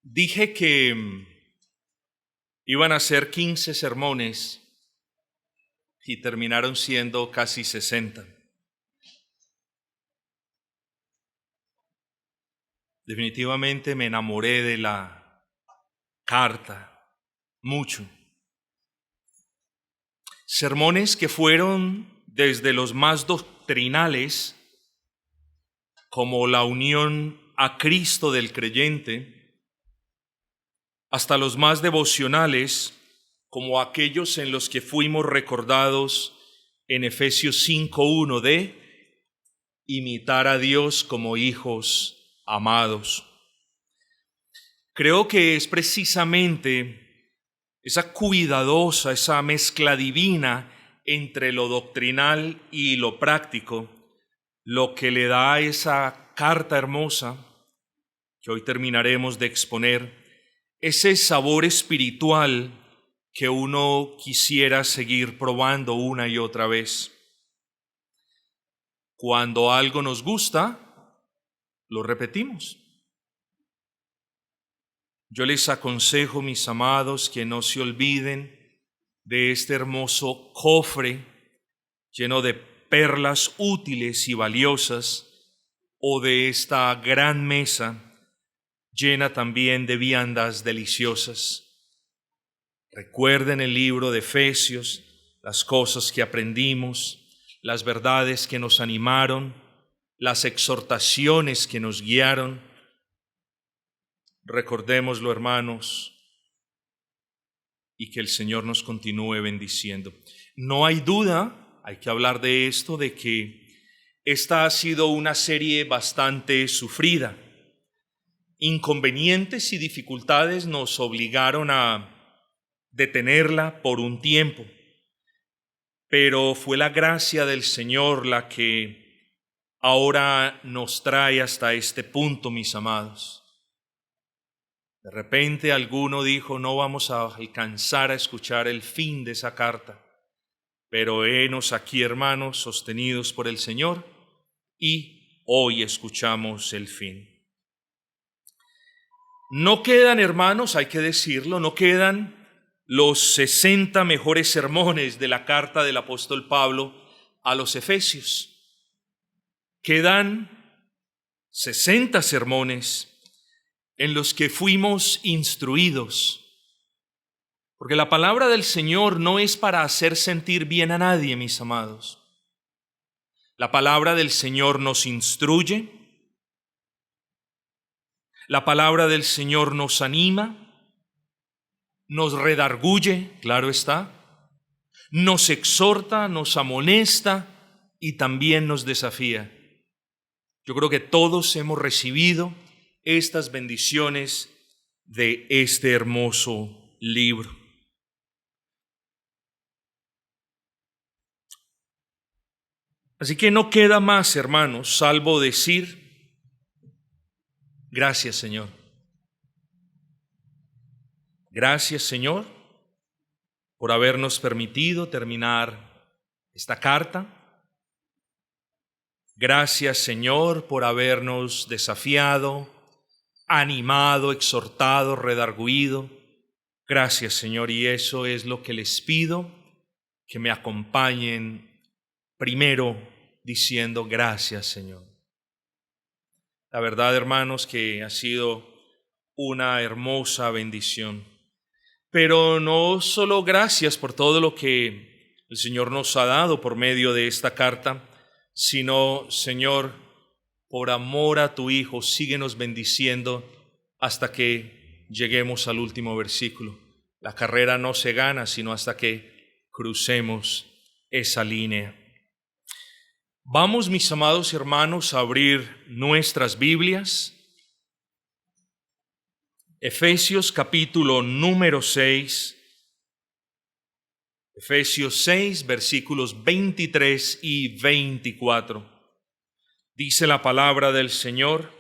Dije que iban a ser 15 sermones y terminaron siendo casi 60. Definitivamente me enamoré de la carta mucho. Sermones que fueron desde los más doctrinales, como la unión a Cristo del creyente, hasta los más devocionales, como aquellos en los que fuimos recordados en Efesios 5:1 de imitar a Dios como hijos amados. Creo que es precisamente esa cuidadosa, esa mezcla divina entre lo doctrinal y lo práctico, lo que le da a esa carta hermosa que hoy terminaremos de exponer, ese sabor espiritual que uno quisiera seguir probando una y otra vez. Cuando algo nos gusta, lo repetimos. Yo les aconsejo, mis amados, que no se olviden de este hermoso cofre lleno de perlas útiles y valiosas, o de esta gran mesa llena también de viandas deliciosas. Recuerden el libro de Efesios, las cosas que aprendimos, las verdades que nos animaron, las exhortaciones que nos guiaron. Recordémoslo, hermanos, y que el Señor nos continúe bendiciendo. No hay duda, hay que hablar de esto, de que esta ha sido una serie bastante sufrida. Inconvenientes y dificultades nos obligaron a detenerla por un tiempo, pero fue la gracia del Señor la que ahora nos trae hasta este punto, mis amados. De repente alguno dijo: no vamos a alcanzar a escuchar el fin de esa carta, pero henos aquí, hermanos, sostenidos por el Señor, y hoy escuchamos el fin. No quedan, hermanos, hay que decirlo, no quedan los 60 mejores sermones de la carta del apóstol Pablo a los Efesios. Quedan 60 sermones en los que fuimos instruidos, porque la palabra del Señor no es para hacer sentir bien a nadie, mis amados. La palabra del Señor nos instruye, la palabra del Señor nos anima, nos redarguye, claro está, nos exhorta, nos amonesta y también nos desafía. Yo creo que todos hemos recibido estas bendiciones de este hermoso libro. Así que no queda más, hermanos, salvo decir: gracias, Señor. Gracias, Señor, por habernos permitido terminar esta carta. Gracias, Señor, por habernos desafiado, animado, exhortado, redarguido. Gracias, Señor, y eso es lo que les pido, que me acompañen primero diciendo: gracias, Señor. La verdad, hermanos, que ha sido una hermosa bendición. Pero no solo gracias por todo lo que el Señor nos ha dado por medio de esta carta, sino, Señor, por amor a tu Hijo, síguenos bendiciendo hasta que lleguemos al último versículo. La carrera no se gana sino hasta que crucemos esa línea. Vamos, mis amados hermanos, a abrir nuestras Biblias. Efesios capítulo número 6. Efesios 6, versículos 23 y 24. Dice la palabra del Señor: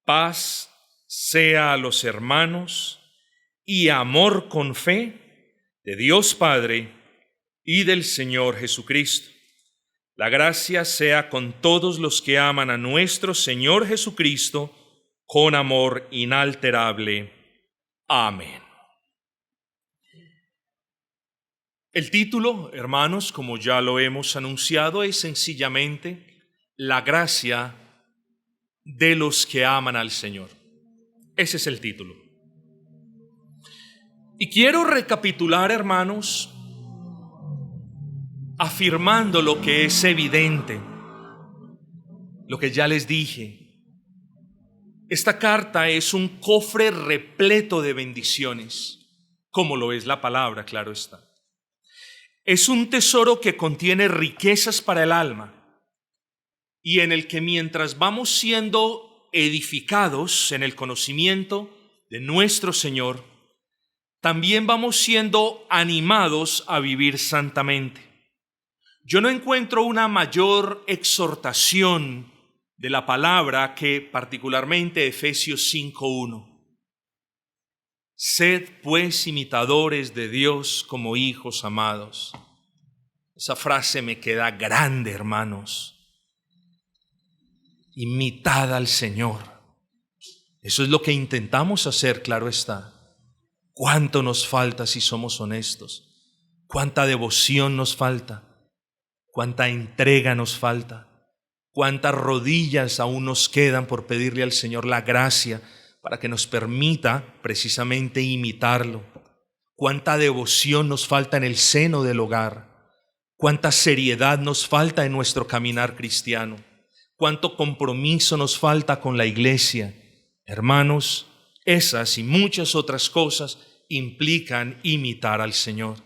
paz sea a los hermanos y amor con fe de Dios Padre y del Señor Jesucristo. La gracia sea con todos los que aman a nuestro Señor Jesucristo con amor inalterable. Amén. El título, hermanos, como ya lo hemos anunciado, es sencillamente La gracia de los que aman al Señor. Ese es el título. Y quiero recapitular, hermanos, afirmando lo que es evidente, lo que ya les dije. Esta carta es un cofre repleto de bendiciones, como lo es la palabra, claro está. Es un tesoro que contiene riquezas para el alma y en el que mientras vamos siendo edificados en el conocimiento de nuestro Señor, también vamos siendo animados a vivir santamente. Yo no encuentro una mayor exhortación de la palabra que particularmente Efesios 5:1. Sed pues imitadores de Dios como hijos amados. Esa frase me queda grande, hermanos. Imitad al Señor. Eso es lo que intentamos hacer, claro está. ¿Cuánto nos falta si somos honestos? ¿Cuánta devoción nos falta? ¿Cuánta entrega nos falta? ¿Cuántas rodillas aún nos quedan por pedirle al Señor la gracia para que nos permita precisamente imitarlo? ¿Cuánta devoción nos falta en el seno del hogar? ¿Cuánta seriedad nos falta en nuestro caminar cristiano? ¿Cuánto compromiso nos falta con la iglesia? Hermanos, esas y muchas otras cosas implican imitar al Señor.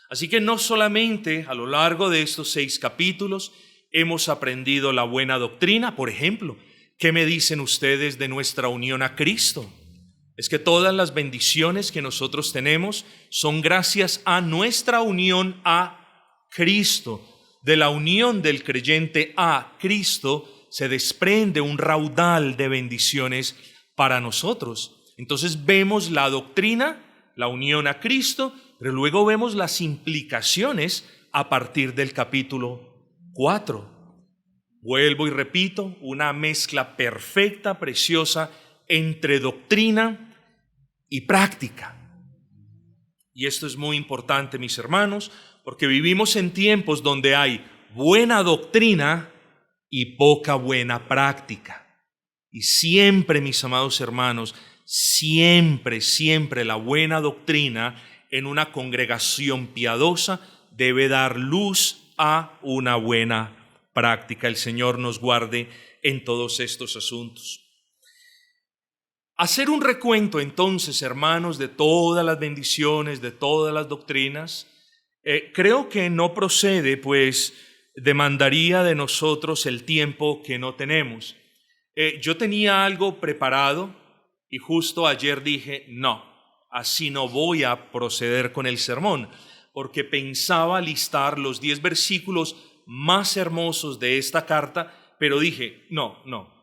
Así que no solamente a lo largo de estos 6 capítulos hemos aprendido la buena doctrina, por ejemplo, ¿qué me dicen ustedes de nuestra unión a Cristo? Es que todas las bendiciones que nosotros tenemos son gracias a nuestra unión a Cristo. De la unión del creyente a Cristo se desprende un raudal de bendiciones para nosotros. Entonces vemos la doctrina, la unión a Cristo, pero luego vemos las implicaciones a partir del capítulo 4. Vuelvo y repito, una mezcla perfecta, preciosa, entre doctrina y práctica. Y esto es muy importante, mis hermanos, porque vivimos en tiempos donde hay buena doctrina y poca buena práctica. Y siempre, mis amados hermanos, siempre la buena doctrina en una congregación piadosa debe dar luz a una buena práctica. El Señor nos guarde en todos estos asuntos. Hacer un recuento entonces, hermanos, de todas las bendiciones, de todas las doctrinas, creo que no procede, pues demandaría de nosotros el tiempo que no tenemos. Yo tenía algo preparado y justo ayer dije, no, así no voy a proceder con el sermón, porque pensaba listar los 10 versículos más hermosos de esta carta, pero dije, no.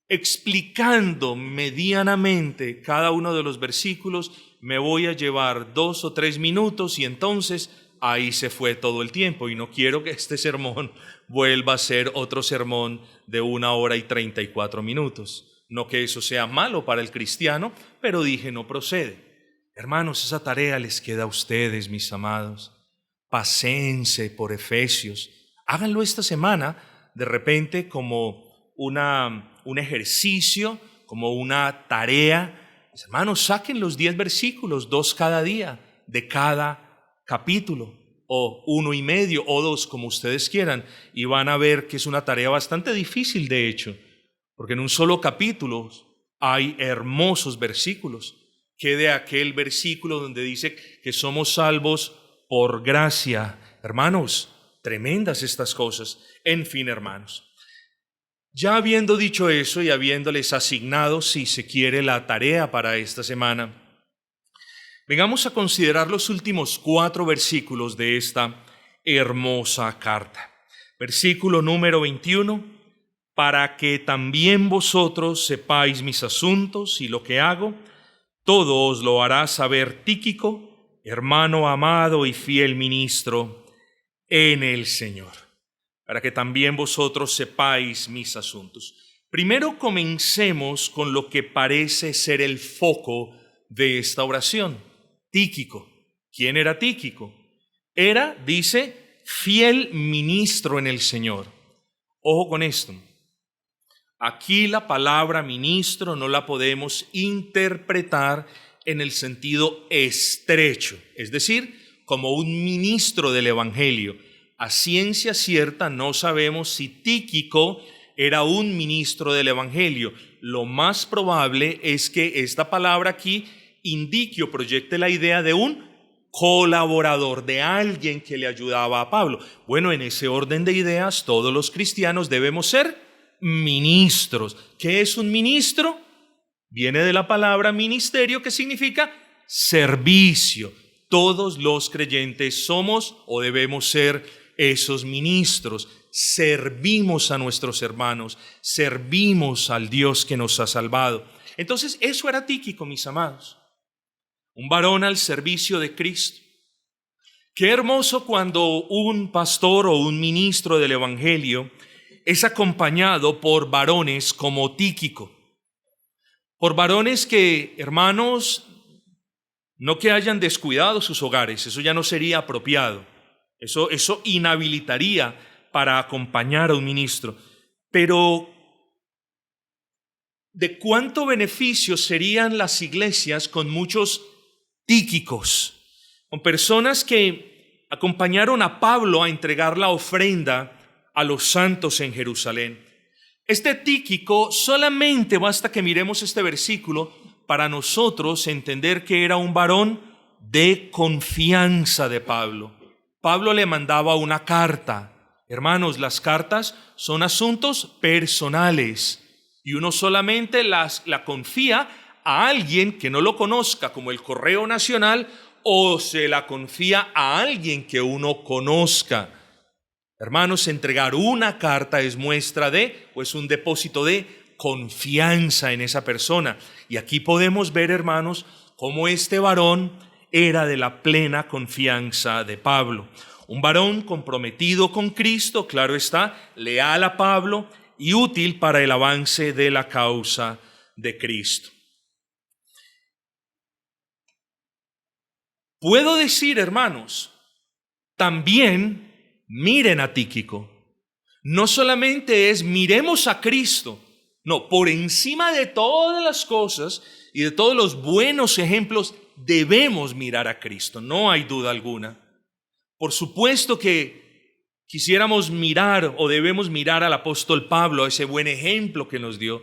Explicando medianamente cada uno de los versículos, me voy a llevar 2 o 3 minutos y entonces ahí se fue todo el tiempo. Y no quiero que este sermón vuelva a ser otro sermón de 1 hora y 34 minutos. No que eso sea malo para el cristiano, pero dije no procede. Hermanos, esa tarea les queda a ustedes, mis amados. Paséense por Efesios. Háganlo esta semana, de repente como un ejercicio, como una tarea. Mis hermanos, saquen los 10 versículos, 2 cada día, de cada capítulo, o 1.5 o 2, como ustedes quieran, y van a ver que es una tarea bastante difícil, de hecho, porque en un solo capítulo hay hermosos versículos. Quede aquel versículo donde dice que somos salvos por gracia. Hermanos, tremendas estas cosas. En fin, hermanos, ya habiendo dicho eso y habiéndoles asignado, si se quiere, la tarea para esta semana, vengamos a considerar los últimos 4 versículos de esta hermosa carta. Versículo número 21, para que también vosotros sepáis mis asuntos y lo que hago, todo os lo hará saber Tíquico, hermano amado y fiel ministro en el Señor, para que también vosotros sepáis mis asuntos. Primero comencemos con lo que parece ser el foco de esta oración. Tíquico. ¿Quién era Tíquico? Era, dice, fiel ministro en el Señor. Ojo con esto. Aquí la palabra ministro no la podemos interpretar en el sentido estrecho, es decir, como un ministro del Evangelio. A ciencia cierta no sabemos si Tíquico era un ministro del Evangelio. Lo más probable es que esta palabra aquí indique o proyecte la idea de un colaborador, de alguien que le ayudaba a Pablo. Bueno, en ese orden de ideas, todos los cristianos debemos ser ministros. ¿Qué es un ministro? Viene de la palabra ministerio, que significa servicio. Todos los creyentes somos o debemos ser esos ministros. Servimos a nuestros hermanos, servimos al Dios que nos ha salvado. Entonces, eso era Tíquico, mis amados. Un varón al servicio de Cristo. Qué hermoso cuando un pastor o un ministro del Evangelio es acompañado por varones como Tíquico. Por varones que, hermanos, no que hayan descuidado sus hogares, eso ya no sería apropiado. Eso inhabilitaría para acompañar a un ministro. Pero, ¿de cuánto beneficio serían las iglesias con muchos Tíquicos? Con personas que acompañaron a Pablo a entregar la ofrenda a los santos en Jerusalén. Este Tíquico, solamente basta que miremos este versículo para nosotros entender que era un varón de confianza de Pablo. Pablo le mandaba una carta. Hermanos, las cartas son asuntos personales y uno solamente la confía a alguien que no lo conozca, como el correo nacional, o se la confía a alguien que uno conozca. Hermanos, entregar una carta es muestra de, o es un depósito de confianza en esa persona. Y aquí podemos ver, hermanos, cómo este varón era de la plena confianza de Pablo. Un varón comprometido con Cristo, claro está, leal a Pablo y útil para el avance de la causa de Cristo. Puedo decir, hermanos, también miren a Tíquico. No solamente es miremos a Cristo, no, por encima de todas las cosas y de todos los buenos ejemplos debemos mirar a Cristo, no hay duda alguna. Por supuesto que quisiéramos mirar o debemos mirar al apóstol Pablo, ese buen ejemplo que nos dio.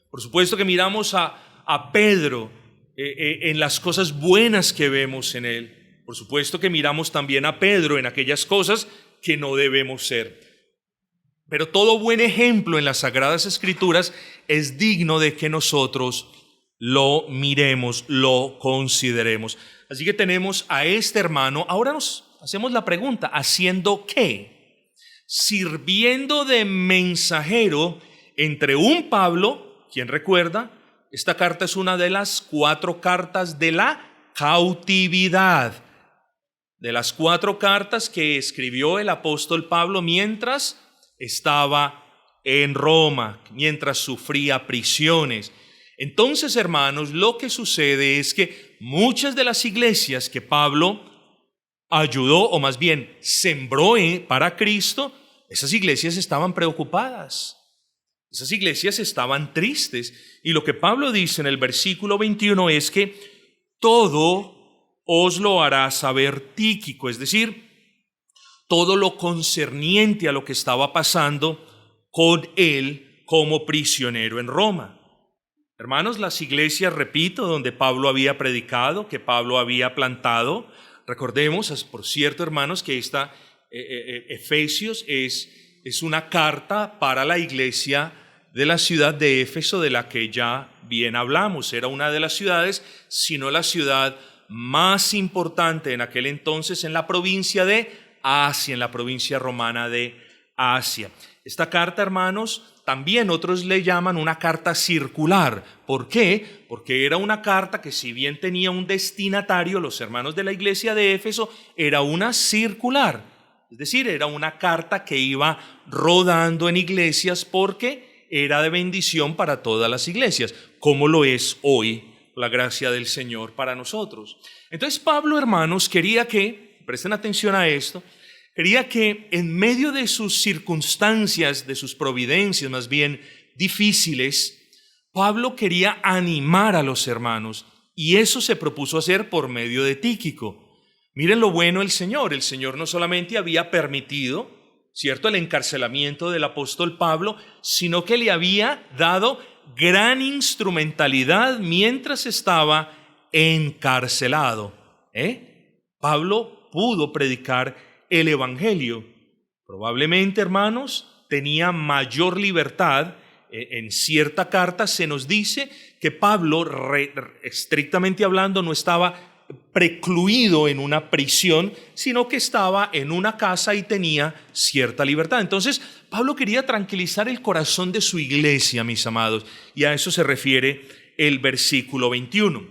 Por supuesto que miramos a Pedro en las cosas buenas que vemos en él. Por supuesto que miramos también a Pedro en aquellas cosas que no debemos ser. Pero todo buen ejemplo en las Sagradas Escrituras es digno de que nosotros lo miremos, lo consideremos. Así que tenemos a este hermano. Ahora nos hacemos la pregunta, ¿haciendo qué? Sirviendo de mensajero entre un Pablo, ¿quién recuerda? Esta carta es una de las 4 cartas de la cautividad, de las 4 cartas que escribió el apóstol Pablo mientras estaba en Roma, mientras sufría prisiones. Entonces, hermanos, lo que sucede es que muchas de las iglesias que Pablo ayudó, o más bien sembró para Cristo, esas iglesias estaban preocupadas. Esas iglesias estaban tristes. Y lo que Pablo dice en el versículo 21 es que todo os lo hará saber Tíquico, es decir, todo lo concerniente a lo que estaba pasando con él como prisionero en Roma. Hermanos, las iglesias, repito, donde Pablo había predicado, que Pablo había plantado, recordemos, por cierto, hermanos, que esta Efesios es una carta para la iglesia de la ciudad de Éfeso, de la que ya bien hablamos. Era una de las ciudades, si no la ciudad más importante en aquel entonces en la provincia de Asia, en la provincia romana de Asia. Esta carta, hermanos, también otros le llaman una carta circular. ¿Por qué? Porque era una carta que, si bien tenía un destinatario, los hermanos de la iglesia de Éfeso, era una circular. Es decir, era una carta que iba rodando en iglesias porque era de bendición para todas las iglesias, como lo es hoy la gracia del Señor para nosotros. Entonces Pablo, hermanos, quería que, presten atención a esto, quería que en medio de sus circunstancias, de sus providencias más bien difíciles, Pablo quería animar a los hermanos, y eso se propuso hacer por medio de Tíquico. Miren lo bueno del Señor. El Señor no solamente había permitido, ¿cierto?, el encarcelamiento del apóstol Pablo, sino que le había dado gran instrumentalidad mientras estaba encarcelado. Pablo pudo predicar el evangelio. Probablemente, hermanos, tenía mayor libertad. En cierta carta se nos dice que Pablo, estrictamente hablando, no estaba precluido en una prisión, sino que estaba en una casa y tenía cierta libertad. Entonces, Pablo quería tranquilizar el corazón de su iglesia, mis amados, y a eso se refiere el versículo 21.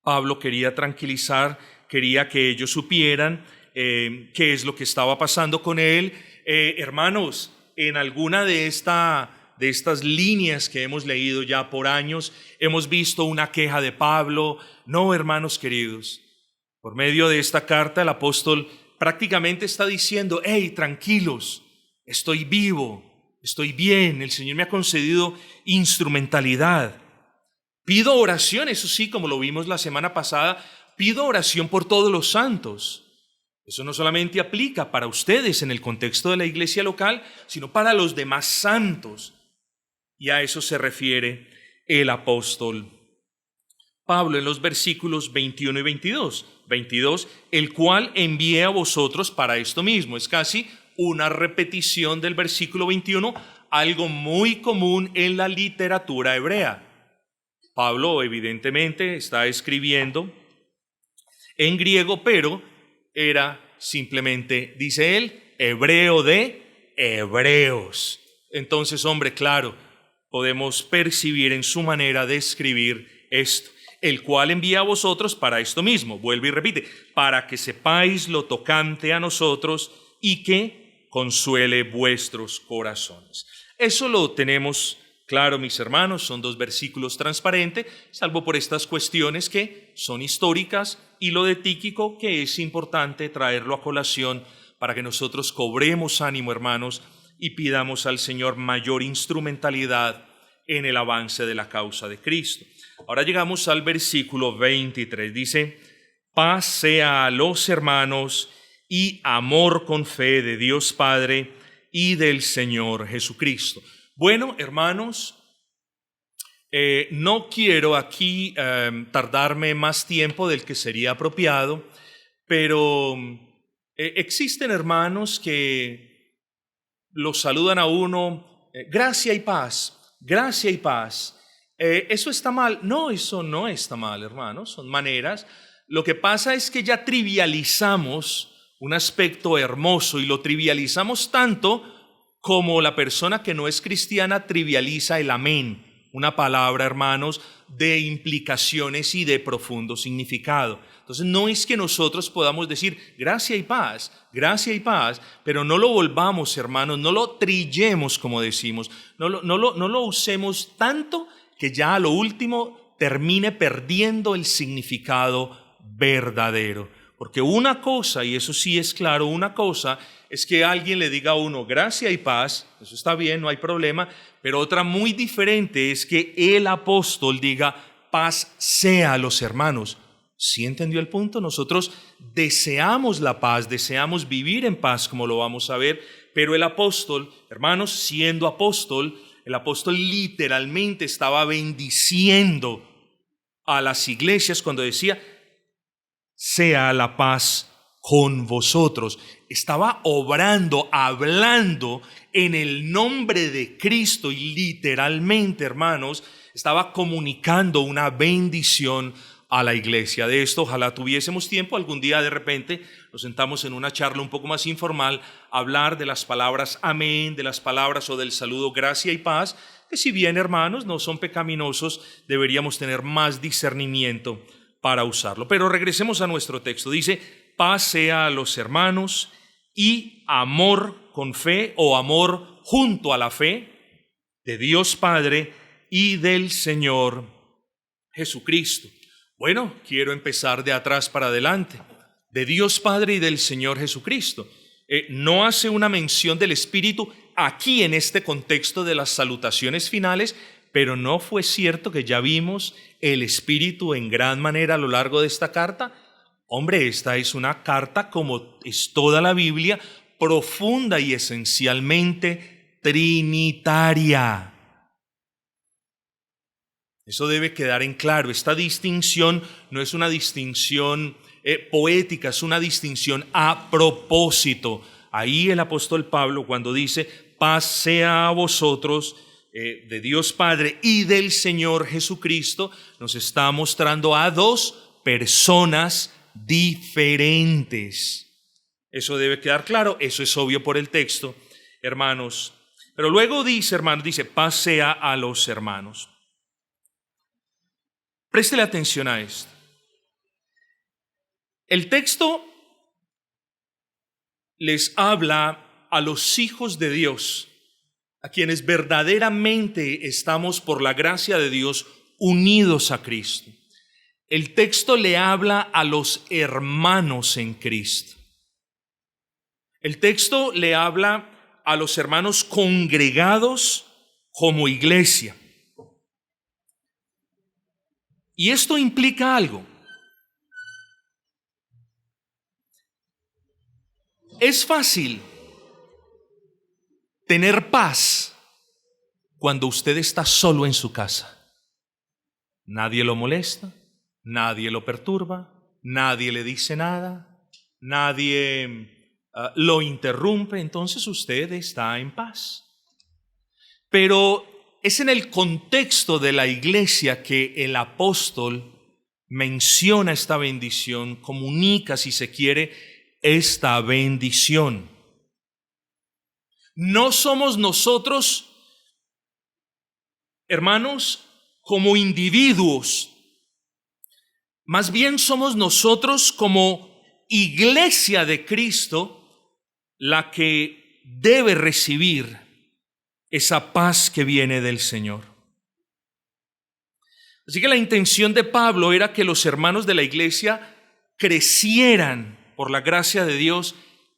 Pablo quería tranquilizar, quería que ellos supieran qué es lo que estaba pasando con él. Hermanos, en alguna de estas líneas que hemos leído ya por años, hemos visto una queja de Pablo. No, hermanos queridos, por medio de esta carta el apóstol prácticamente está diciendo: hey, tranquilos, estoy vivo, estoy bien, el Señor me ha concedido instrumentalidad. Pido oración, eso sí, como lo vimos la semana pasada, pido oración por todos los santos. Eso no solamente aplica para ustedes en el contexto de la iglesia local, sino para los demás santos. Y a eso se refiere el apóstol Pablo en los versículos 21 y 22. 22, el cual envié a vosotros para esto mismo. Es casi una repetición del versículo 21, algo muy común en la literatura hebrea. Pablo evidentemente está escribiendo en griego, pero era simplemente, dice él, hebreo de hebreos. Entonces, hombre, claro, podemos percibir en su manera de escribir esto, el cual envía a vosotros para esto mismo, vuelve y repite, para que sepáis lo tocante a nosotros y que consuele vuestros corazones. Eso lo tenemos claro, mis hermanos, son dos versículos transparentes, salvo por estas cuestiones que son históricas y lo de Tíquico, que es importante traerlo a colación para que nosotros cobremos ánimo, hermanos, y pidamos al Señor mayor instrumentalidad en el avance de la causa de Cristo. Ahora llegamos al versículo 23. Dice: paz sea a los hermanos y amor con fe de Dios Padre y del Señor Jesucristo. Bueno, hermanos, no quiero aquí tardarme más tiempo del que sería apropiado, pero existen hermanos que los saludan a uno, gracia y paz, gracia y paz. ¿Eso está mal? No, eso no está mal, hermanos, son maneras. Lo que pasa es que ya trivializamos un aspecto hermoso y lo trivializamos tanto como la persona que no es cristiana trivializa el amén, una palabra, hermanos, de implicaciones y de profundo significado. Entonces no es que nosotros podamos decir gracia y paz, pero no lo volvamos, hermanos, no lo trillemos como decimos, no lo usemos tanto que ya a lo último termine perdiendo el significado verdadero. Porque una cosa, y eso sí es claro, una cosa es que alguien le diga a uno gracia y paz, eso está bien, no hay problema, pero otra muy diferente es que el apóstol diga paz sea a los hermanos. ¿Sí entendió el punto? Nosotros deseamos la paz, deseamos vivir en paz, como lo vamos a ver, pero el apóstol, hermanos, siendo apóstol, el apóstol literalmente estaba bendiciendo a las iglesias cuando decía sea la paz con vosotros. Estaba obrando, hablando en el nombre de Cristo y literalmente, hermanos, estaba comunicando una bendición a la iglesia. De esto ojalá tuviésemos tiempo, algún día de repente nos sentamos en una charla un poco más informal a hablar de las palabras amén, de las palabras o del saludo gracia y paz, que si bien, hermanos, no son pecaminosos, deberíamos tener más discernimiento para usarlo. Pero regresemos a nuestro texto. Dice, paz sea a los hermanos y amor con fe o amor junto a la fe de Dios Padre y del Señor Jesucristo. Bueno, quiero empezar de atrás para adelante. De Dios Padre y del Señor Jesucristo. No hace una mención del Espíritu aquí en este contexto de las salutaciones finales, pero ¿no fue cierto que ya vimos el Espíritu en gran manera a lo largo de esta carta? Hombre, esta es una carta, como es toda la Biblia, profunda y esencialmente trinitaria. Eso debe quedar en claro. Esta distinción no es una distinción poética, es una distinción a propósito. Ahí el apóstol Pablo, cuando dice paz sea a vosotros, de Dios Padre y del Señor Jesucristo, nos está mostrando a dos personas diferentes. Eso debe quedar claro, eso es obvio por el texto, hermanos. Pero luego dice, hermanos, dice paz sea a los hermanos. Préstele atención a esto. El texto les habla a los hijos de Dios, a quienes verdaderamente estamos por la gracia de Dios unidos a Cristo. El texto le habla a los hermanos en Cristo. El texto le habla a los hermanos congregados como iglesia. Y esto implica algo. Es fácil tener paz cuando usted está solo en su casa. Nadie lo molesta, nadie lo perturba, nadie le dice nada, nadie lo interrumpe, entonces usted está en paz. Pero es en el contexto de la iglesia que el apóstol menciona esta bendición, comunica, si se quiere, esta bendición. No somos nosotros, hermanos, como individuos, más bien somos nosotros como iglesia de Cristo la que debe recibir esa paz que viene del Señor. Así que la intención de Pablo era que los hermanos de la iglesia crecieran por la gracia de Dios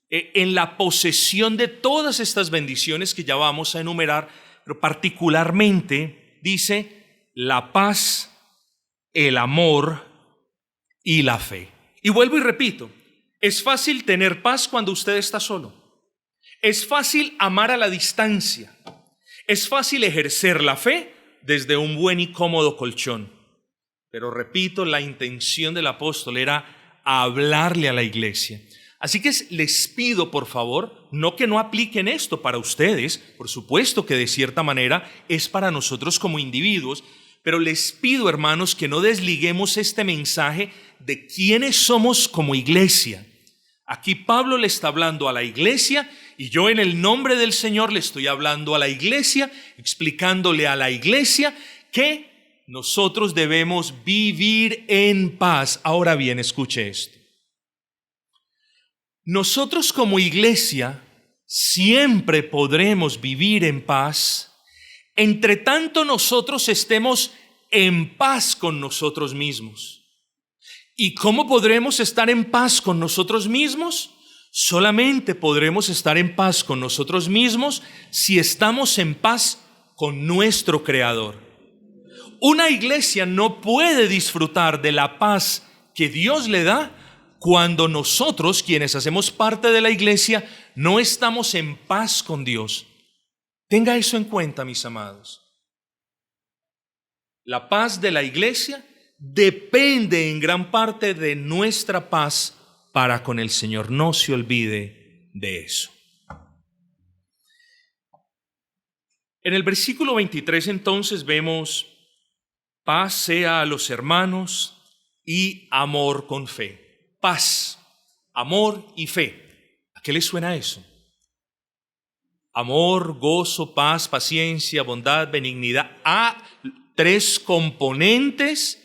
en la posesión de todas estas bendiciones que ya vamos a enumerar, pero particularmente dice la paz, el amor y la fe. Y vuelvo y repito, es fácil tener paz cuando usted está solo. Es fácil amar a la distancia. Es fácil ejercer la fe desde un buen y cómodo colchón. Pero repito, la intención del apóstol era hablarle a la iglesia. Así que les pido, por favor, no que no apliquen esto para ustedes, por supuesto que de cierta manera es para nosotros como individuos, pero les pido, hermanos, que no desliguemos este mensaje de quiénes somos como iglesia. Aquí Pablo le está hablando a la iglesia y yo en el nombre del Señor le estoy hablando a la iglesia, explicándole a la iglesia que nosotros debemos vivir en paz. Ahora bien, escuche esto. Nosotros como iglesia siempre podremos vivir en paz, entre tanto nosotros estemos en paz con nosotros mismos. ¿Y cómo podremos estar en paz con nosotros mismos? Solamente podremos estar en paz con nosotros mismos si estamos en paz con nuestro Creador. Una iglesia no puede disfrutar de la paz que Dios le da cuando nosotros, quienes hacemos parte de la iglesia, no estamos en paz con Dios. Tenga eso en cuenta, mis amados. La paz de la iglesia depende en gran parte de nuestra paz para con el Señor. No se olvide de eso. En el versículo 23 entonces vemos paz sea a los hermanos y amor con fe. Paz, amor y fe. ¿A qué le suena eso? Amor, gozo, paz, paciencia, bondad, benignidad. Tres componentes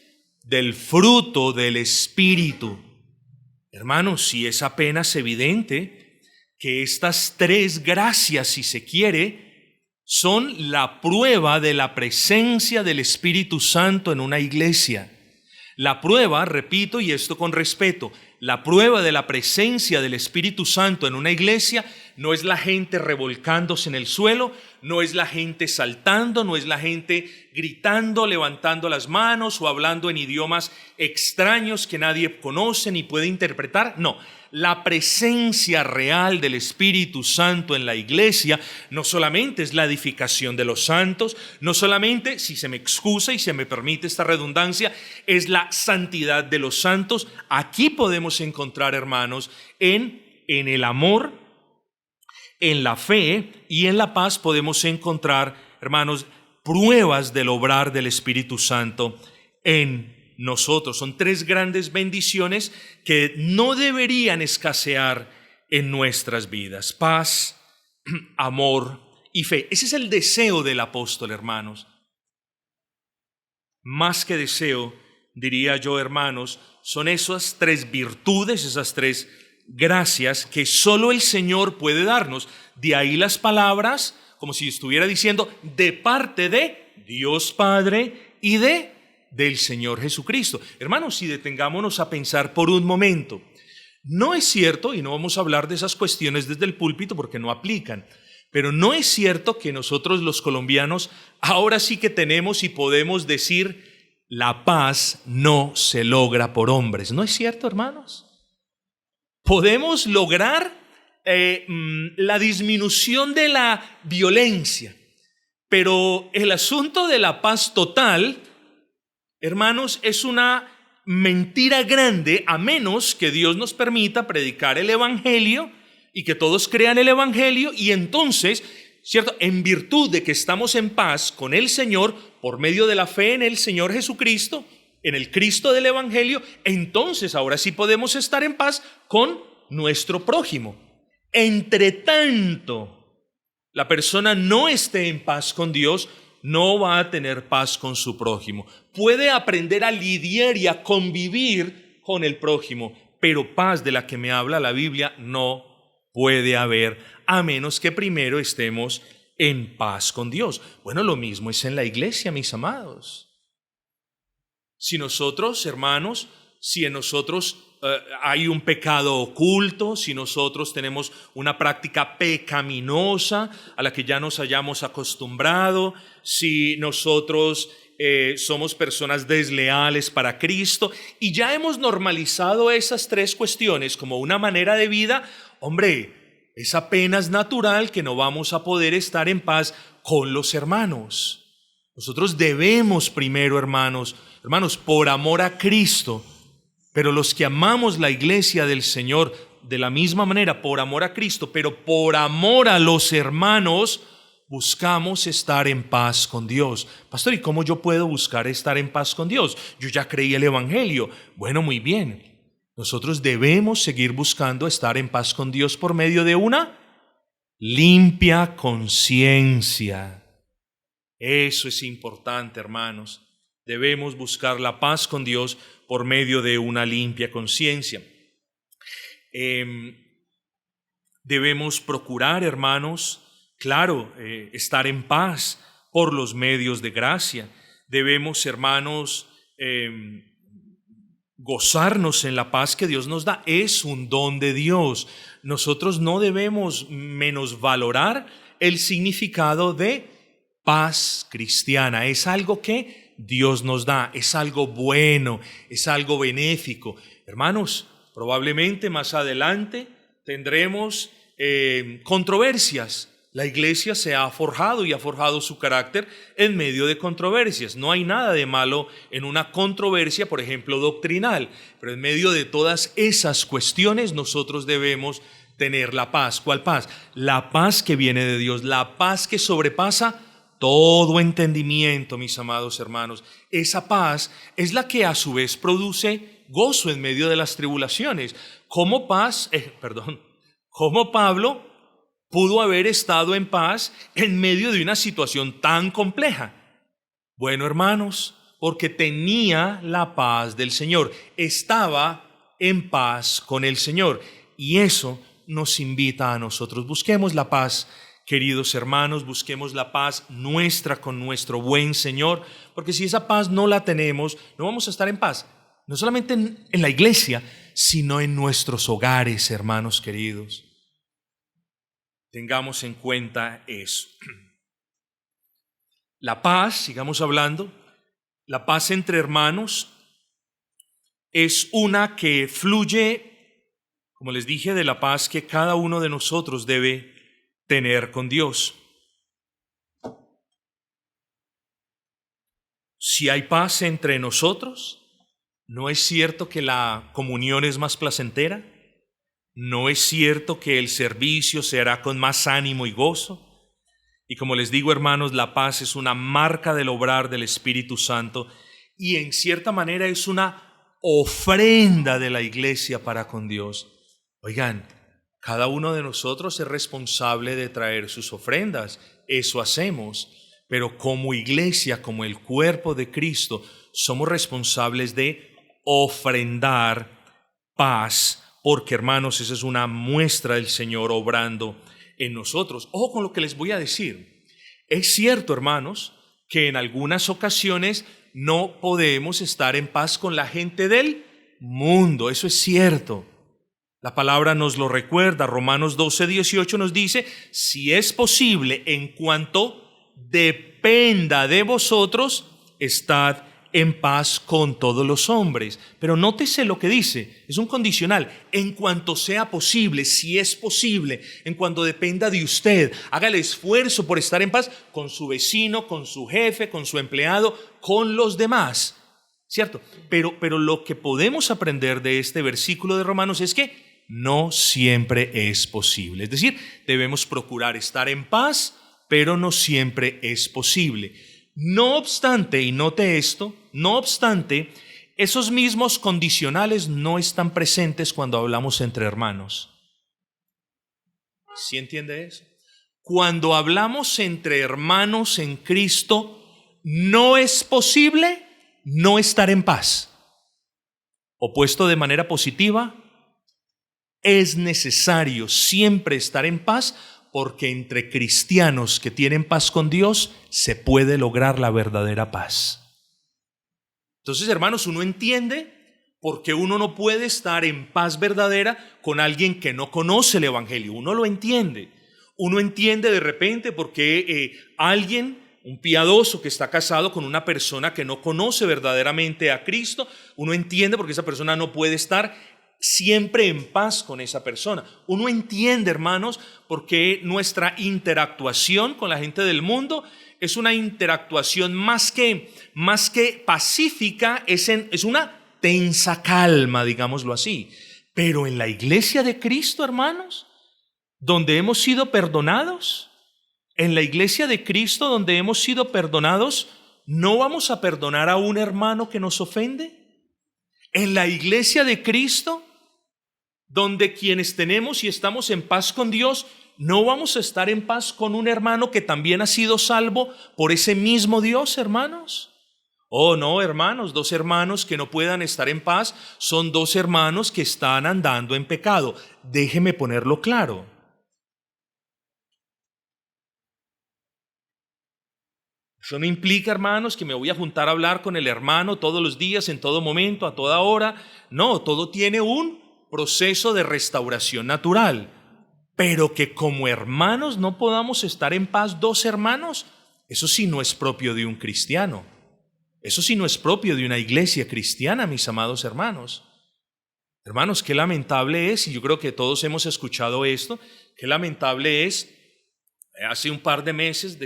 del fruto del Espíritu. Hermanos, si es apenas evidente que estas tres gracias, si se quiere, son la prueba de la presencia del Espíritu Santo en una iglesia. La prueba, repito, y esto con respeto, la prueba de la presencia del Espíritu Santo en una iglesia no es la gente revolcándose en el suelo, no es la gente saltando, no es la gente gritando, levantando las manos o hablando en idiomas extraños que nadie conoce ni puede interpretar. No, la presencia real del Espíritu Santo en la iglesia no solamente es la edificación de los santos, no solamente, si se me excusa y se me permite esta redundancia, es la santidad de los santos. Aquí podemos encontrar, hermanos, en el amor, en la fe y en la paz podemos encontrar, hermanos, pruebas del obrar del Espíritu Santo en nosotros. Son tres grandes bendiciones que no deberían escasear en nuestras vidas: paz, amor y fe. Ese es el deseo del apóstol, hermanos. Más que deseo, diría yo, hermanos, son esas tres virtudes, esas tres gracias que solo el Señor puede darnos. De ahí las palabras, como si estuviera diciendo, de parte de Dios Padre y del Señor Jesucristo. Hermanos, si detengámonos a pensar por un momento, no es cierto, y no vamos a hablar de esas cuestiones desde el púlpito porque no aplican, pero no es cierto que nosotros los colombianos ahora sí que tenemos y podemos decir: la paz no se logra por hombres. ¿No es cierto, hermanos? Podemos lograr la disminución de la violencia, pero el asunto de la paz total, hermanos, es una mentira grande, a menos que Dios nos permita predicar el Evangelio y que todos crean el Evangelio, y entonces, ¿cierto?, en virtud de que estamos en paz con el Señor por medio de la fe en el Señor Jesucristo, en el Cristo del Evangelio, entonces ahora sí podemos estar en paz con nuestro prójimo. Entre tanto, la persona no esté en paz con Dios, no va a tener paz con su prójimo. Puede aprender a lidiar y a convivir con el prójimo, pero paz de la que me habla la Biblia no puede haber, a menos que primero estemos en paz con Dios. Bueno, lo mismo es en la iglesia, mis amados. Si nosotros, hermanos, si en nosotros hay un pecado oculto, si nosotros tenemos una práctica pecaminosa a la que ya nos hayamos acostumbrado, si nosotros somos personas desleales para Cristo y ya hemos normalizado esas tres cuestiones como una manera de vida, hombre, es apenas natural que no vamos a poder estar en paz con los hermanos. Nosotros debemos primero, hermanos, por amor a Cristo, pero los que amamos la iglesia del Señor de la misma manera, por amor a Cristo, pero por amor a los hermanos, buscamos estar en paz con Dios. Pastor, ¿y cómo yo puedo buscar estar en paz con Dios? Yo ya creí el Evangelio. Bueno, muy bien. Nosotros debemos seguir buscando estar en paz con Dios por medio de una limpia conciencia. Eso es importante, hermanos. Debemos buscar la paz con Dios por medio de una limpia conciencia. Debemos procurar, hermanos, claro, estar en paz por los medios de gracia. Debemos, hermanos, gozarnos en la paz que Dios nos da. Es un don de Dios. Nosotros no debemos menosvalorar el significado de paz cristiana. Es algo que Dios nos da, es algo bueno, es algo benéfico. Hermanos, probablemente más adelante tendremos controversias. La iglesia se ha forjado y ha forjado su carácter en medio de controversias. No hay nada de malo en una controversia, por ejemplo, doctrinal, pero en medio de todas esas cuestiones nosotros debemos tener la paz. ¿Cuál paz? La paz que viene de Dios, la paz que sobrepasa todo entendimiento, mis amados hermanos. Esa paz es la que a su vez produce gozo en medio de las tribulaciones. ¿Cómo Pablo pudo haber estado en paz en medio de una situación tan compleja? Bueno, hermanos, porque tenía la paz del Señor, estaba en paz con el Señor, y eso nos invita a nosotros. Busquemos la paz Queridos hermanos, busquemos la paz nuestra con nuestro buen Señor, porque si esa paz no la tenemos, no vamos a estar en paz, no solamente en la iglesia, sino en nuestros hogares, hermanos queridos. Tengamos en cuenta eso. La paz, sigamos hablando, la paz entre hermanos es una que fluye, como les dije, de la paz que cada uno de nosotros debe tener con Dios. Si hay paz entre nosotros, ¿no es cierto que la comunión es más placentera? ¿No es cierto que el servicio se hará con más ánimo y gozo? Y como les digo, hermanos, la paz es una marca del obrar del Espíritu Santo y en cierta manera es una ofrenda de la iglesia para con Dios. Oigan, cada uno de nosotros es responsable de traer sus ofrendas, eso hacemos, pero como iglesia, como el cuerpo de Cristo, somos responsables de ofrendar paz, porque hermanos, esa es una muestra del Señor obrando en nosotros. Ojo con lo que les voy a decir. Es cierto, hermanos, que en algunas ocasiones no podemos estar en paz con la gente del mundo, eso es cierto. La palabra nos lo recuerda, Romanos 12:18 nos dice, si es posible, en cuanto dependa de vosotros, estad en paz con todos los hombres. Pero nótese lo que dice, es un condicional, en cuanto sea posible, si es posible, en cuanto dependa de usted, haga el esfuerzo por estar en paz con su vecino, con su jefe, con su empleado, con los demás, ¿cierto? Pero lo que podemos aprender de este versículo de Romanos es que no siempre es posible. Es decir, debemos procurar estar en paz, pero no siempre es posible. No obstante, y note esto, no obstante, esos mismos condicionales no están presentes cuando hablamos entre hermanos. ¿Sí entiende eso? Cuando hablamos entre hermanos en Cristo, no es posible no estar en paz. O puesto de manera positiva, es necesario siempre estar en paz, porque entre cristianos que tienen paz con Dios se puede lograr la verdadera paz. Entonces, hermanos, uno entiende por qué uno no puede estar en paz verdadera con alguien que no conoce el Evangelio. Uno lo entiende. Uno entiende de repente por qué alguien, un piadoso que está casado con una persona que no conoce verdaderamente a Cristo, uno entiende por qué esa persona no puede estar siempre en paz con esa persona. Uno entiende, hermanos, por qué nuestra interactuación con la gente del mundo es una interactuación más que pacífica, es una tensa calma, digámoslo así. Pero en la iglesia de Cristo, hermanos, donde hemos sido perdonados, en la iglesia de Cristo donde hemos sido perdonados, ¿no vamos a perdonar a un hermano que nos ofende? En la iglesia de Cristo, donde quienes tenemos y estamos en paz con Dios, ¿no vamos a estar en paz con un hermano que también ha sido salvo por ese mismo Dios, hermanos? Oh, no, hermanos, dos hermanos que no puedan estar en paz son dos hermanos que están andando en pecado. Déjeme ponerlo claro. Eso no implica, hermanos, que me voy a juntar a hablar con el hermano todos los días, en todo momento, a toda hora. No, todo tiene un proceso de restauración natural. Pero que como hermanos no podamos estar en paz dos hermanos, eso sí no es propio de un cristiano. Eso sí no es propio de una iglesia cristiana, mis amados hermanos. Hermanos, qué lamentable es, y yo creo que todos hemos escuchado esto, qué lamentable es. Hace un par de meses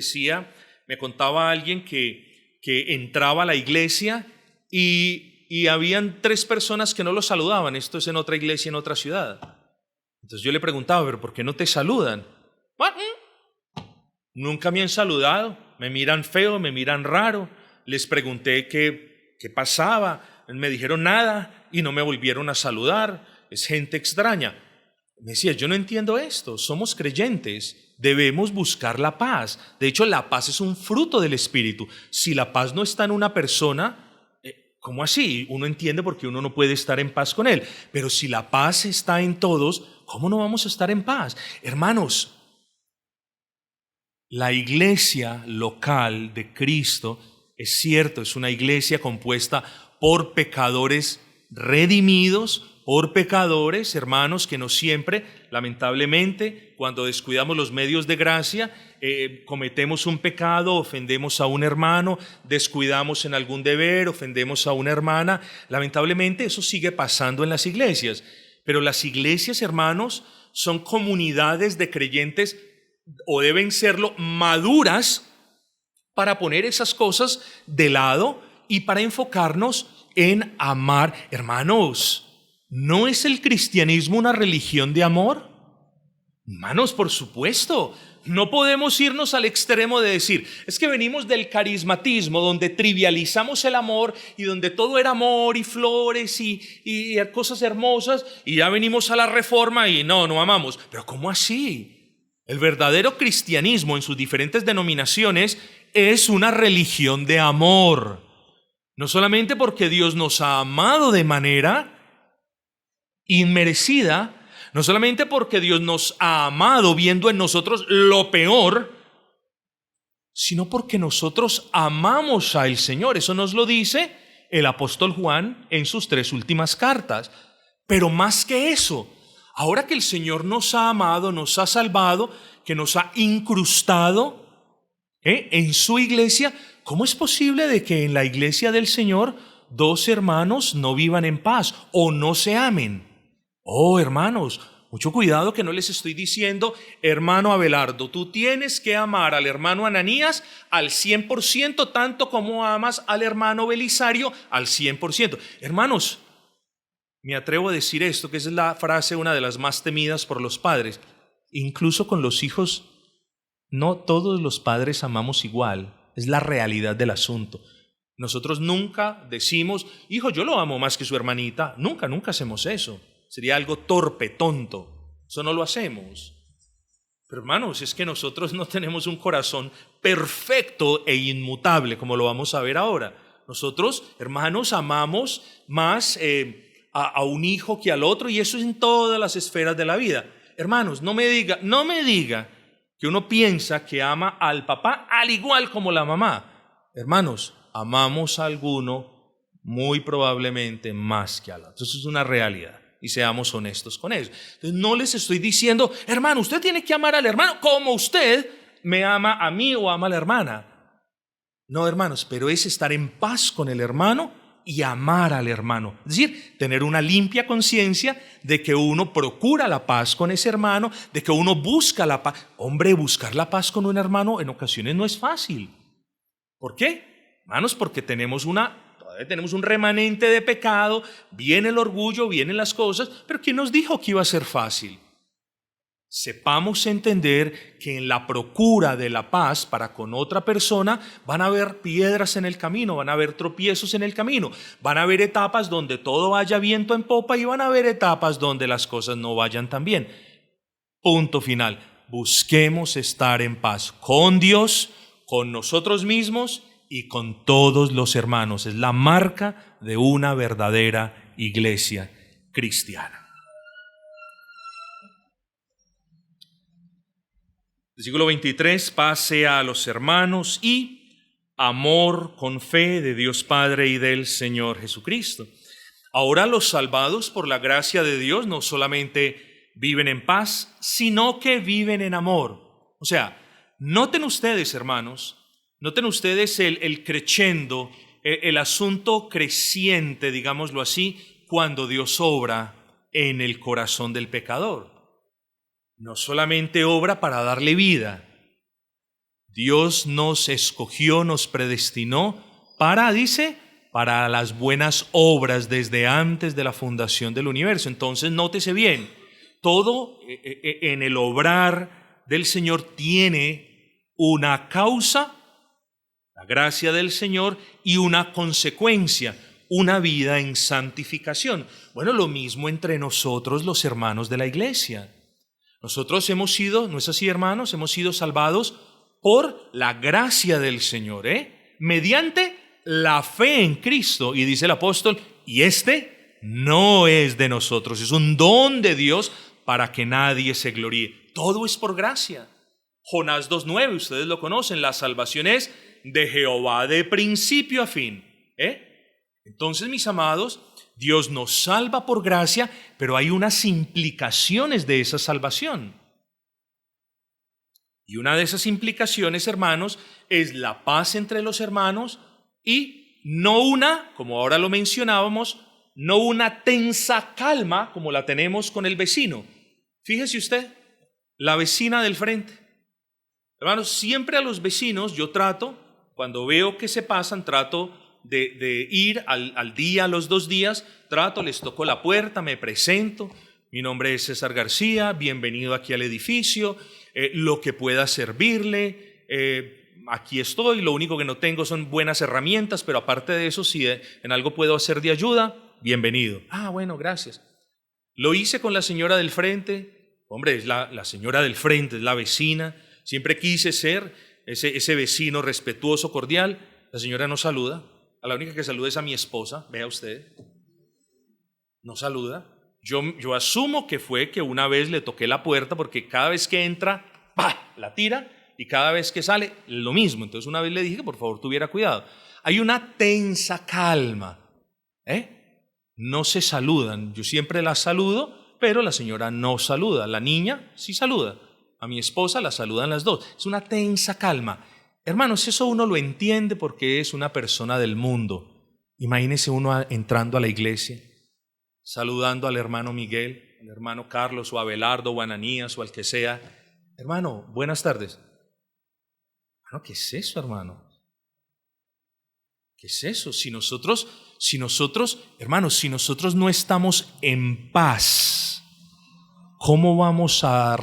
me contaba alguien que entraba a la iglesia y habían 3 personas que no lo saludaban. Esto es en otra iglesia, en otra ciudad. Entonces yo le preguntaba, ¿pero por qué no te saludan? Nunca me han saludado, me miran feo, me miran raro. Les pregunté qué pasaba, me dijeron nada y no me volvieron a saludar. Es gente extraña. Me decía, yo no entiendo esto, somos creyentes, debemos buscar la paz. De hecho, la paz es un fruto del Espíritu. Si la paz no está en una persona, ¿cómo así? Uno entiende por qué uno no puede estar en paz con él. Pero si la paz está en todos, ¿cómo no vamos a estar en paz? Hermanos, La iglesia local de Cristo, es cierto, es una iglesia compuesta por pecadores redimidos, por pecadores, hermanos, que no siempre, lamentablemente, cuando descuidamos los medios de gracia, cometemos un pecado, ofendemos a un hermano, descuidamos en algún deber, ofendemos a una hermana. Lamentablemente eso sigue pasando en las iglesias. Pero las iglesias, hermanos, son comunidades de creyentes, o deben serlo, maduras, para poner esas cosas de lado y para enfocarnos en amar. Hermanos, ¿no es el cristianismo una religión de amor? Hermanos, por supuesto. No podemos irnos al extremo de decir, es que venimos del carismatismo, donde trivializamos el amor y donde todo era amor y flores y cosas hermosas, y ya venimos a la reforma y no amamos. Pero ¿cómo así? El verdadero cristianismo en sus diferentes denominaciones es una religión de amor. No solamente porque Dios nos ha amado de manera inmerecida, no solamente porque Dios nos ha amado viendo en nosotros lo peor, sino porque nosotros amamos al Señor. Eso nos lo dice el apóstol Juan en sus 3 últimas cartas. Pero más que eso, ahora que el Señor nos ha amado, nos ha salvado, que nos ha incrustado en su iglesia, ¿cómo es posible de que en la iglesia del Señor 2 hermanos no vivan en paz o no se amen? Oh, hermanos, mucho cuidado, que no les estoy diciendo, hermano Abelardo, tú tienes que amar al hermano Ananías al 100%, tanto como amas al hermano Belisario al 100%. Hermanos, me atrevo a decir esto, que es la frase, una de las más temidas por los padres. Incluso con los hijos, no todos los padres amamos igual. Es la realidad del asunto. Nosotros nunca decimos, hijo, yo lo amo más que su hermanita. Nunca hacemos eso. Sería algo torpe, tonto. Eso no lo hacemos. Pero hermanos, es que nosotros no tenemos un corazón perfecto e inmutable, como lo vamos a ver ahora. Nosotros, hermanos, amamos más a un hijo que al otro, y eso es en todas las esferas de la vida. Hermanos, no me diga que uno piensa que ama al papá al igual como la mamá. Hermanos, amamos a alguno muy probablemente más que al otro. Eso es una realidad. Y seamos honestos con eso. Entonces, no les estoy diciendo, hermano, usted tiene que amar al hermano como usted me ama a mí o ama a la hermana. No, hermanos, pero es estar en paz con el hermano y amar al hermano. Es decir, tener una limpia conciencia de que uno procura la paz con ese hermano, de que uno busca la paz. Hombre, buscar la paz con un hermano en ocasiones no es fácil. ¿Por qué? Hermanos, porque tenemos un remanente de pecado, viene el orgullo, vienen las cosas, pero ¿quién nos dijo que iba a ser fácil? Sepamos entender que en la procura de la paz para con otra persona van a haber piedras en el camino, van a haber tropiezos en el camino, van a haber etapas donde todo vaya viento en popa y van a haber etapas donde las cosas no vayan tan bien. Punto final. Busquemos estar en paz con Dios, con nosotros mismos y con todos los hermanos. Es la marca de una verdadera iglesia cristiana. Versículo 23, paz sea a los hermanos y amor con fe de Dios Padre y del Señor Jesucristo. Ahora los salvados por la gracia de Dios no solamente viven en paz, sino que viven en amor. O sea, noten ustedes, hermanos, noten ustedes el crescendo, el asunto creciente, digámoslo así, cuando Dios obra en el corazón del pecador. No solamente obra para darle vida. Dios nos escogió, nos predestinó para, dice, para las buenas obras desde antes de la fundación del universo. Entonces, nótese bien, todo en el obrar del Señor tiene una causa, la gracia del Señor, y una consecuencia, una vida en santificación. Bueno, lo mismo entre nosotros, los hermanos de la iglesia. Nosotros hemos sido, ¿no es así, hermanos? Hemos sido salvados por la gracia del Señor, mediante la fe en Cristo. Y dice el apóstol, y este no es de nosotros, es un don de Dios para que nadie se gloríe. Todo es por gracia. Jonás 2:9, ustedes lo conocen, la salvación es de Jehová de principio a fin. Entonces, mis amados, Dios nos salva por gracia, pero hay unas implicaciones de esa salvación. Y una de esas implicaciones, hermanos, es la paz entre los hermanos y no una, como ahora lo mencionábamos, no una tensa calma como la tenemos con el vecino. Fíjese usted, la vecina del frente. Hermanos, siempre a los vecinos yo trato, cuando veo que se pasan, trato de ir al día, a los 2 días, les toco la puerta, me presento. Mi nombre es César García, bienvenido aquí al edificio, lo que pueda servirle, aquí estoy, lo único que no tengo son buenas herramientas, pero aparte de eso, si en algo puedo hacer de ayuda, bienvenido. Bueno, gracias. Lo hice con la señora del frente, hombre, es la señora del frente, es la vecina, siempre quise ser ese vecino respetuoso, cordial. La señora no saluda, a la única que saluda es a mi esposa, vea usted, no saluda. Yo asumo que fue que una vez le toqué la puerta porque cada vez que entra, ¡pah!, la tira y cada vez que sale, lo mismo. Entonces una vez le dije que por favor tuviera cuidado. Hay una tensa calma, no se saludan. Yo siempre la saludo, pero la señora no saluda. La niña sí saluda. A mi esposa la saludan las dos. Es una tensa calma. Hermanos, eso uno lo entiende porque es una persona del mundo. Imagínese uno entrando a la iglesia, saludando al hermano Miguel, al hermano Carlos o Abelardo o Ananías o al que sea. Hermano, buenas tardes. Hermano, ¿qué es eso, hermano? ¿Qué es eso? Si nosotros, hermanos, si nosotros no estamos en paz, ¿cómo vamos a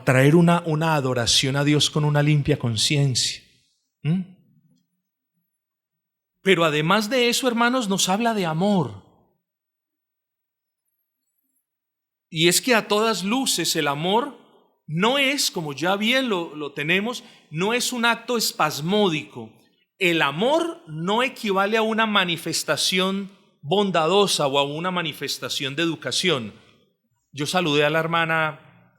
traer una adoración a Dios con una limpia conciencia? Pero además de eso, hermanos, nos habla de amor. Y es que a todas luces el amor no es, como ya bien lo tenemos, no es un acto espasmódico. El amor no equivale a una manifestación bondadosa o a una manifestación de educación. Yo saludé a la hermana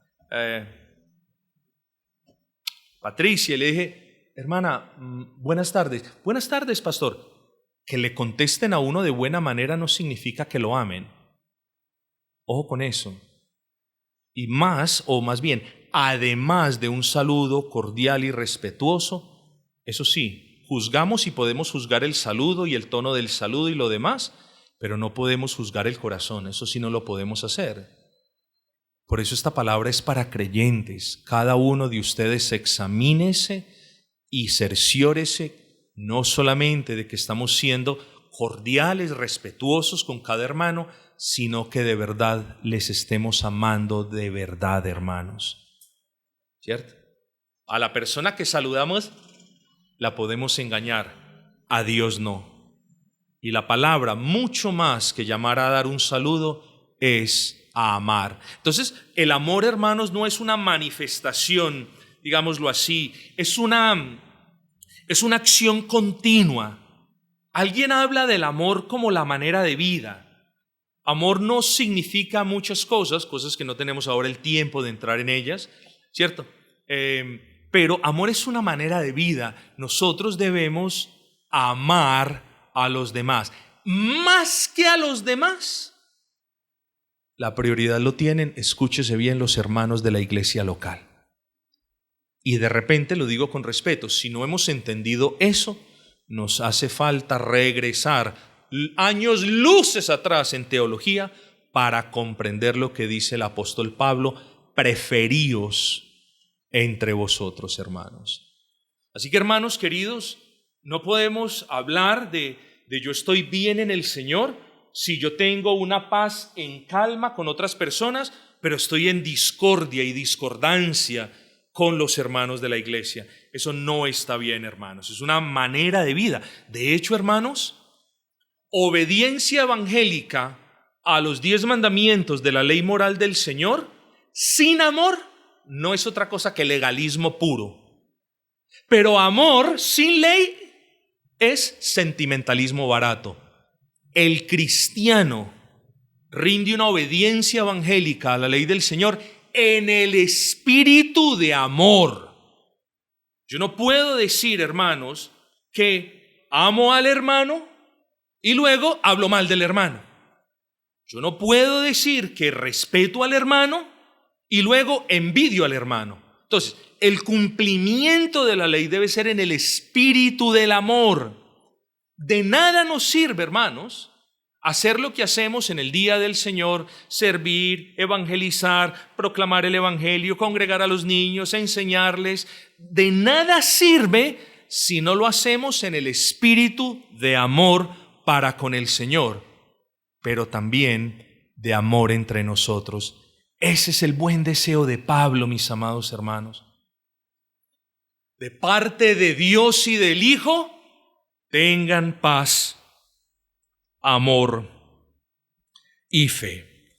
Patricia y le dije, hermana, buenas tardes. Buenas tardes, pastor. Que le contesten a uno de buena manera no significa que lo amen. Ojo con eso. Y más bien, además de un saludo cordial y respetuoso, eso sí, juzgamos y podemos juzgar el saludo y el tono del saludo y lo demás, pero no podemos juzgar el corazón, eso sí no lo podemos hacer. Por eso esta palabra es para creyentes. Cada uno de ustedes examínese y cerciórese no solamente de que estamos siendo cordiales, respetuosos con cada hermano, sino que de verdad les estemos amando de verdad, hermanos. ¿Cierto? A la persona que saludamos la podemos engañar, a Dios no. Y la palabra, mucho más que llamar a dar un saludo, es a amar. Entonces, el amor, hermanos, no es una manifestación, digámoslo así, es una acción continua. Alguien habla del amor como la manera de vida. Amor no significa muchas cosas que no tenemos ahora el tiempo de entrar en ellas, ¿cierto? Pero amor es una manera de vida. Nosotros debemos amar a los demás. Más que a los demás, la prioridad lo tienen, escúchese bien, los hermanos de la iglesia local. Y de repente, lo digo con respeto, si no hemos entendido eso, nos hace falta regresar años luces atrás en teología para comprender lo que dice el apóstol Pablo: preferíos entre vosotros, hermanos. Así que, hermanos queridos, no podemos hablar de yo estoy bien en el Señor si yo tengo una paz en calma con otras personas, pero estoy en discordia y discordancia con los hermanos de la iglesia. Eso no está bien, hermanos. Es una manera de vida. De hecho, hermanos, obediencia evangélica a los 10 mandamientos de la ley moral del Señor sin amor no es otra cosa que legalismo puro. Pero amor sin ley es sentimentalismo barato. El cristiano rinde una obediencia evangélica a la ley del Señor en el espíritu de amor. Yo no puedo decir, hermanos, que amo al hermano y luego hablo mal del hermano. Yo no puedo decir que respeto al hermano y luego envidio al hermano. Entonces, el cumplimiento de la ley debe ser en el espíritu del amor. De nada nos sirve, hermanos, hacer lo que hacemos en el día del Señor: servir, evangelizar, proclamar el evangelio, congregar a los niños, enseñarles. De nada sirve si no lo hacemos en el espíritu de amor para con el Señor, pero también de amor entre nosotros. Ese es el buen deseo de Pablo, mis amados hermanos. De parte de Dios y del Hijo, tengan paz, amor y fe.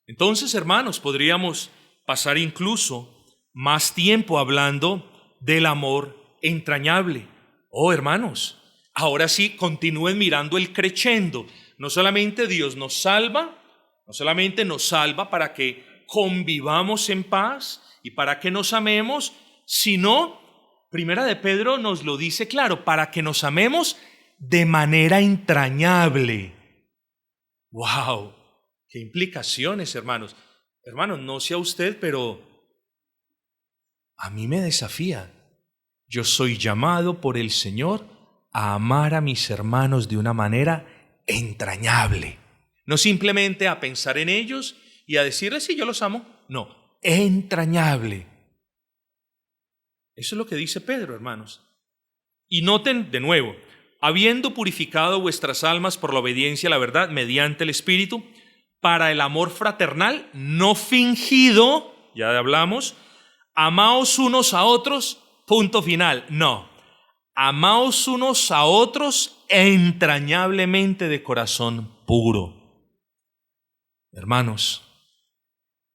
Entonces, hermanos, podríamos pasar incluso más tiempo hablando del amor entrañable. Oh, hermanos, ahora sí, continúen mirando el crescendo. No solamente Dios nos salva para que convivamos en paz y para que nos amemos, sino, Primera de Pedro nos lo dice claro, para que nos amemos de manera entrañable. ¡Wow! ¡Qué implicaciones, hermanos! Hermanos, no sé a usted, pero a mí me desafía. Yo soy llamado por el Señor a amar a mis hermanos de una manera entrañable. No simplemente a pensar en ellos y a decirles sí, yo los amo. No, entrañable. Eso es lo que dice Pedro, hermanos. Y noten de nuevo: habiendo purificado vuestras almas por la obediencia a la verdad mediante el Espíritu, para el amor fraternal no fingido, ya hablamos, amaos unos a otros, punto final. No, amaos unos a otros entrañablemente de corazón puro. Hermanos,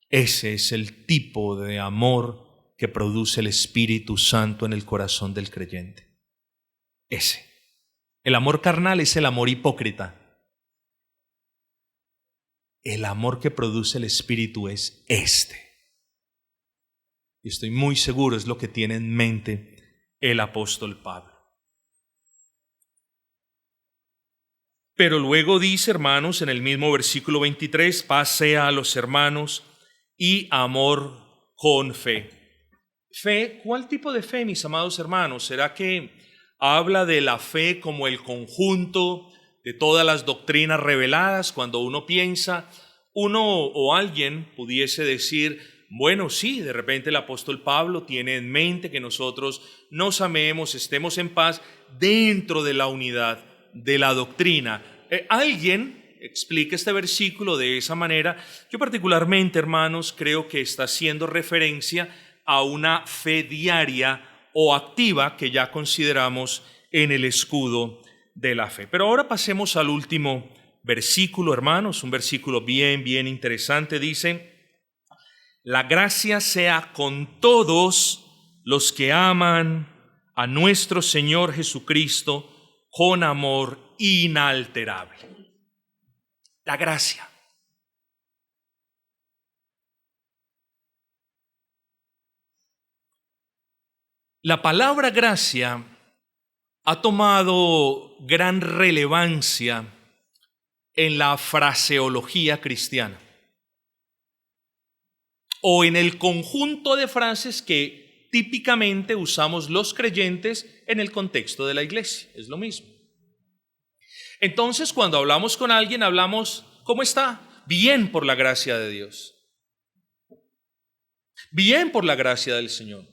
ese es el tipo de amor que produce el Espíritu Santo en el corazón del creyente. Ese. El amor carnal es el amor hipócrita. El amor que produce el Espíritu es este. Y estoy muy seguro es lo que tiene en mente el apóstol Pablo. Pero luego dice, hermanos, en el mismo versículo 23, paz sea a los hermanos y amor con fe. Fe, ¿cuál tipo de fe, mis amados hermanos? ¿Será que habla de la fe como el conjunto de todas las doctrinas reveladas? Cuando uno piensa, uno o alguien pudiese decir, bueno, sí, de repente el apóstol Pablo tiene en mente que nosotros nos amemos, estemos en paz dentro de la unidad de la doctrina. Alguien explica este versículo de esa manera. Yo particularmente, hermanos, creo que está haciendo referencia a una fe diaria o activa que ya consideramos en el escudo de la fe. Pero ahora pasemos al último versículo, hermanos, un versículo bien interesante. Dice: la gracia sea con todos los que aman a nuestro Señor Jesucristo con amor inalterable. La gracia. La palabra gracia ha tomado gran relevancia en la fraseología cristiana, o en el conjunto de frases que típicamente usamos los creyentes en el contexto de la iglesia. Es lo mismo. Entonces, cuando hablamos con alguien, hablamos, ¿cómo está? Bien, por la gracia de Dios. Bien, por la gracia del Señor.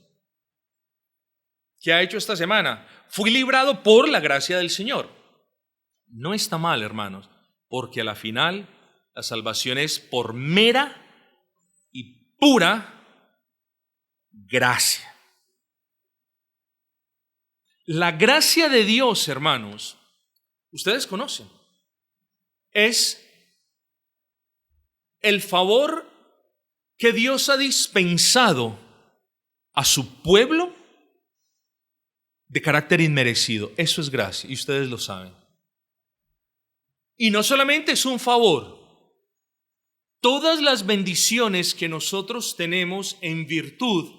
¿Qué ha hecho esta semana? Fui librado por la gracia del Señor. No está mal, hermanos, porque a la final la salvación es por mera y pura gracia. La gracia de Dios, hermanos, ustedes conocen, es el favor que Dios ha dispensado a su pueblo de carácter inmerecido. Eso es gracia, y ustedes lo saben. Y no solamente es un favor, todas las bendiciones que nosotros tenemos en virtud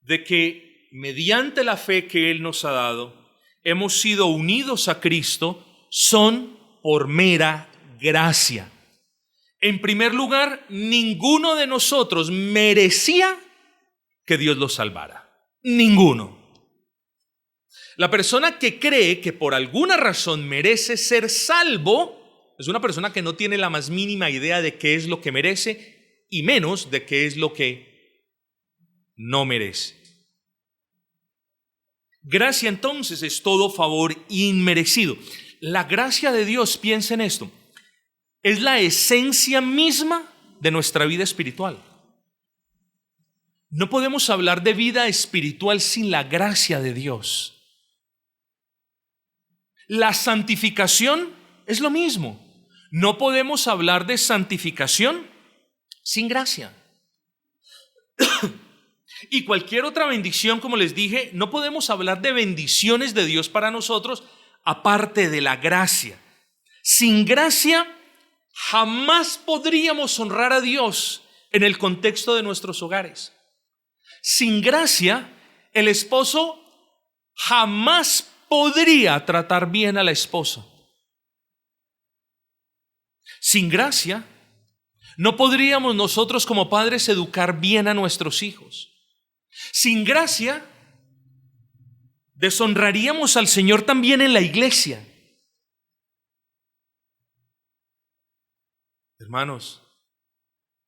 de que mediante la fe que Él nos ha dado, hemos sido unidos a Cristo, son por mera gracia. En primer lugar, ninguno de nosotros merecía que Dios lo salvara. Ninguno. La persona que cree que por alguna razón merece ser salvo es una persona que no tiene la más mínima idea de qué es lo que merece y menos de qué es lo que no merece. Gracia entonces es todo favor inmerecido. La gracia de Dios, piensa en esto, es la esencia misma de nuestra vida espiritual. No podemos hablar de vida espiritual sin la gracia de Dios. La santificación es lo mismo. No podemos hablar de santificación sin gracia. Y cualquier otra bendición, como les dije, no podemos hablar de bendiciones de Dios para nosotros aparte de la gracia. Sin gracia jamás podríamos honrar a Dios en el contexto de nuestros hogares. Sin gracia, el esposo jamás podría tratar bien a la esposa. Sin gracia, no podríamos nosotros como padres educar bien a nuestros hijos. Sin gracia, deshonraríamos al Señor también en la iglesia. Hermanos,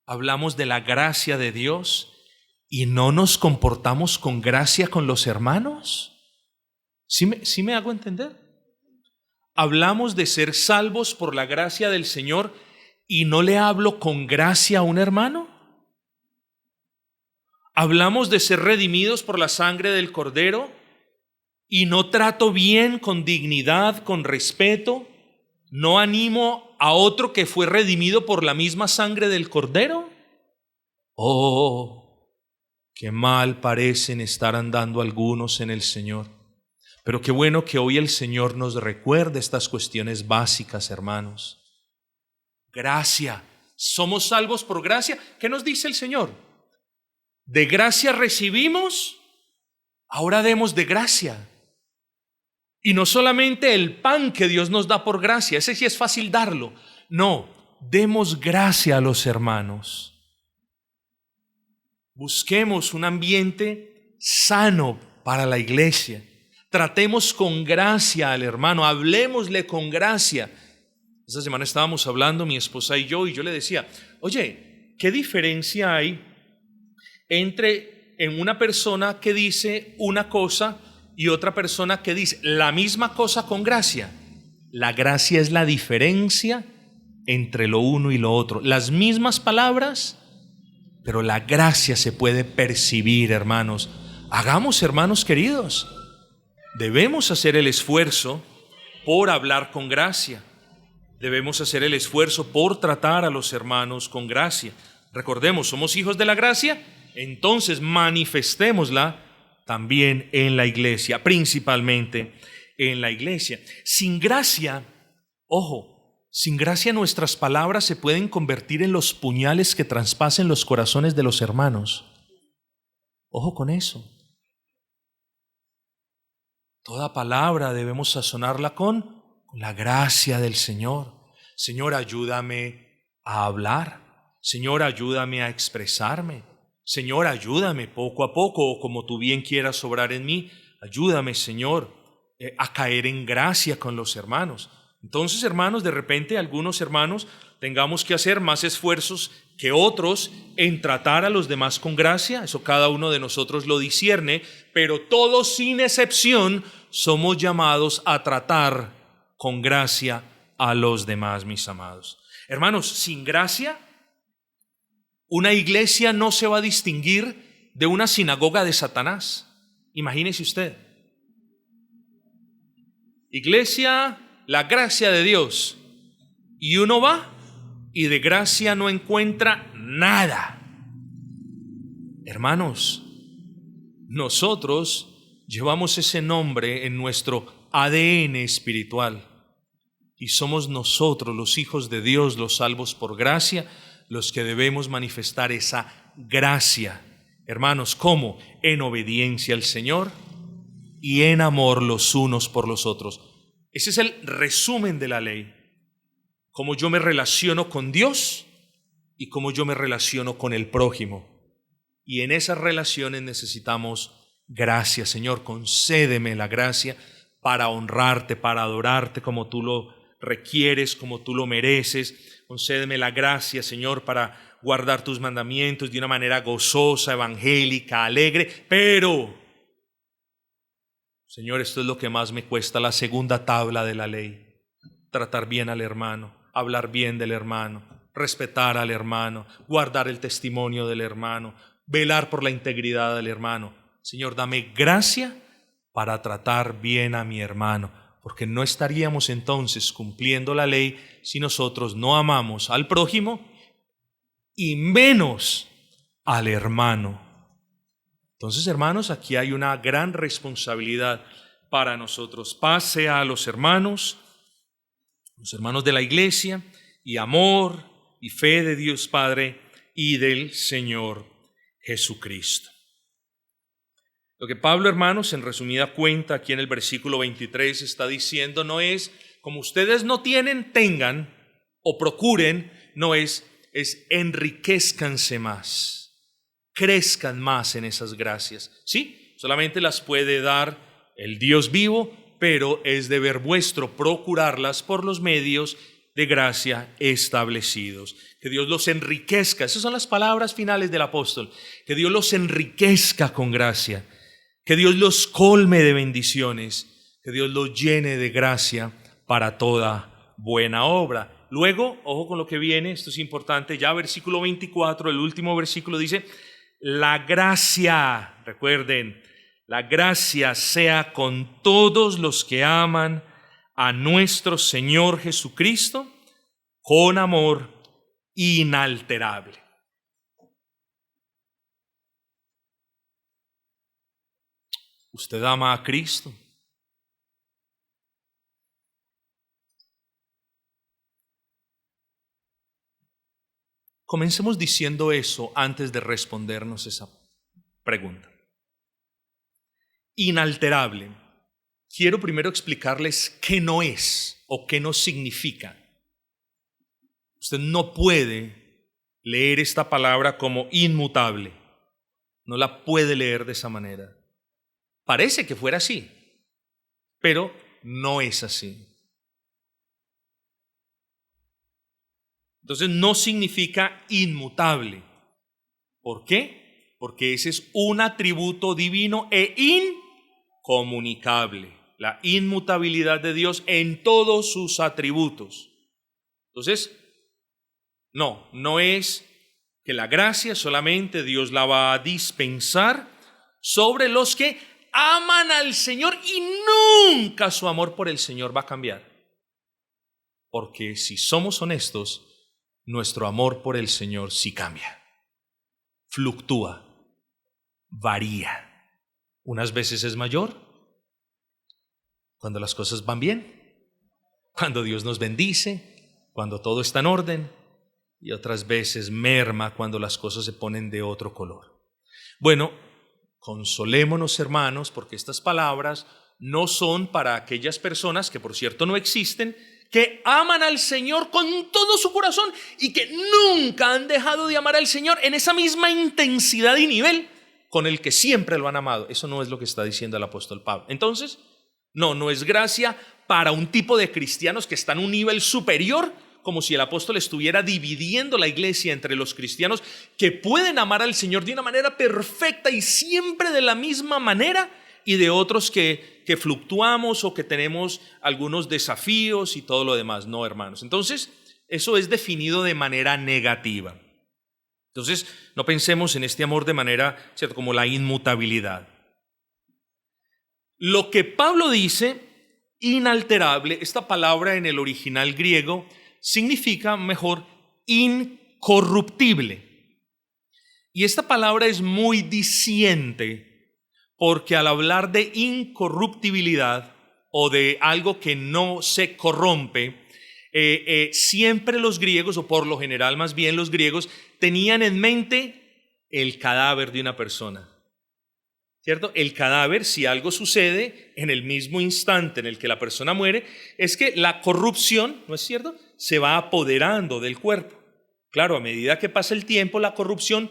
hablamos de la gracia de Dios y no nos comportamos con gracia con los hermanos. ¿Sí me hago entender? Hablamos de ser salvos por la gracia del Señor y no le hablo con gracia a un hermano. Hablamos de ser redimidos por la sangre del Cordero y no trato bien, con dignidad, con respeto, no animo a otro que fue redimido por la misma sangre del Cordero. Oh, qué mal parecen estar andando algunos en el Señor. Pero qué bueno que hoy el Señor nos recuerde estas cuestiones básicas, hermanos. Gracia. ¿Somos salvos por gracia? ¿Qué nos dice el Señor? De gracia recibimos, ahora demos de gracia. Y no solamente el pan que Dios nos da por gracia, ese sí es fácil darlo. No, demos gracia a los hermanos. Busquemos un ambiente sano para la iglesia. Tratemos con gracia al hermano, hablemosle con gracia. Esta semana estábamos hablando mi esposa y yo le decía, oye, ¿qué diferencia hay entre en una persona que dice una cosa y otra persona que dice la misma cosa con gracia? La gracia es la diferencia entre lo uno y lo otro. Las mismas palabras, pero la gracia se puede percibir, hermanos. Hagamos, hermanos queridos, debemos hacer el esfuerzo por hablar con gracia. Debemos hacer el esfuerzo por tratar a los hermanos con gracia. Recordemos, somos hijos de la gracia, entonces manifestémosla también en la iglesia, principalmente en la iglesia. Sin gracia, ojo, sin gracia nuestras palabras se pueden convertir en los puñales que traspasen los corazones de los hermanos. Ojo con eso. Toda palabra debemos sazonarla con la gracia del Señor. Señor, ayúdame a hablar. Señor, ayúdame a expresarme. Señor, ayúdame poco a poco, o como tú bien quieras obrar en mí. Ayúdame, Señor, a caer en gracia con los hermanos. Entonces, hermanos, de repente algunos hermanos tengamos que hacer más esfuerzos que otros en tratar a los demás con gracia. Eso cada uno de nosotros lo discierne, pero todos sin excepción somos llamados a tratar con gracia a los demás, mis amados. Hermanos, sin gracia, una iglesia no se va a distinguir de una sinagoga de Satanás. Imagínese usted. Iglesia, la gracia de Dios. Y uno va y de gracia no encuentra nada. Hermanos, nosotros llevamos ese nombre en nuestro ADN espiritual. Y somos nosotros, los hijos de Dios, los salvos por gracia, los que debemos manifestar esa gracia. Hermanos, ¿cómo? En obediencia al Señor y en amor los unos por los otros. Ese es el resumen de la ley. Cómo yo me relaciono con Dios y cómo yo me relaciono con el prójimo. Y en esas relaciones necesitamos gracia. Señor, concédeme la gracia para honrarte, para adorarte como tú lo requieres, como tú lo mereces. Concédeme la gracia, Señor, para guardar tus mandamientos de una manera gozosa, evangélica, alegre. Pero, Señor, esto es lo que más me cuesta, la segunda tabla de la ley. Tratar bien al hermano, hablar bien del hermano, respetar al hermano, guardar el testimonio del hermano, velar por la integridad del hermano. Señor, dame gracia para tratar bien a mi hermano, porque no estaríamos entonces cumpliendo la ley si nosotros no amamos al prójimo y menos al hermano. Entonces, hermanos, aquí hay una gran responsabilidad para nosotros. Paz sea a los hermanos de la iglesia, y amor y fe de Dios Padre y del Señor Jesucristo. Lo que Pablo, hermanos, en resumida cuenta aquí en el versículo 23 está diciendo no es como ustedes no tienen, tengan o procuren, no es enriquezcanse más, crezcan más en esas gracias. Sí, solamente las puede dar el Dios vivo, pero es deber vuestro procurarlas por los medios de gracia establecidos. Que Dios los enriquezca, esas son las palabras finales del apóstol, que Dios los enriquezca con gracia, que Dios los colme de bendiciones, que Dios los llene de gracia para toda buena obra. Luego, ojo con lo que viene, esto es importante, ya versículo 24, el último versículo dice, la gracia, recuerden, la gracia sea con todos los que aman a nuestro Señor Jesucristo con amor inalterable. ¿Usted ama a Cristo? Comencemos diciendo eso antes de respondernos esa pregunta. Inalterable. Quiero primero explicarles qué no es o qué no significa. Usted no puede leer esta palabra como inmutable. No la puede leer de esa manera. Parece que fuera así, pero no es así. Entonces no significa inmutable. ¿Por qué? Porque ese es un atributo divino e incomunicable. La inmutabilidad de Dios en todos sus atributos. Entonces, no es que la gracia solamente Dios la va a dispensar sobre los que aman al Señor y nunca su amor por el Señor va a cambiar. Porque si somos honestos, nuestro amor por el Señor sí cambia, fluctúa, varía. Unas veces es mayor cuando las cosas van bien, cuando Dios nos bendice, cuando todo está en orden, y otras veces merma cuando las cosas se ponen de otro color. Bueno, consolémonos, hermanos, porque estas palabras no son para aquellas personas que, por cierto, no existen, que aman al Señor con todo su corazón y que nunca han dejado de amar al Señor en esa misma intensidad y nivel con el que siempre lo han amado. Eso no es lo que está diciendo el apóstol Pablo. Entonces, no es gracia para un tipo de cristianos que están a un nivel superior, como si el apóstol estuviera dividiendo la iglesia entre los cristianos que pueden amar al Señor de una manera perfecta y siempre de la misma manera, y de otros que fluctuamos o que tenemos algunos desafíos y todo lo demás. No, hermanos. Entonces, eso es definido de manera negativa. Entonces, no pensemos en este amor de manera, ¿cierto?, como la inmutabilidad. Lo que Pablo dice, inalterable, esta palabra en el original griego significa mejor incorruptible. Y esta palabra es muy diciente, porque al hablar de incorruptibilidad o de algo que no se corrompe, Siempre los griegos, o por lo general más bien los griegos, tenían en mente el cadáver de una persona, ¿cierto? El cadáver, si algo sucede en el mismo instante en el que la persona muere, es que la corrupción, ¿no es cierto?, se va apoderando del cuerpo. Claro, a medida que pasa el tiempo, la corrupción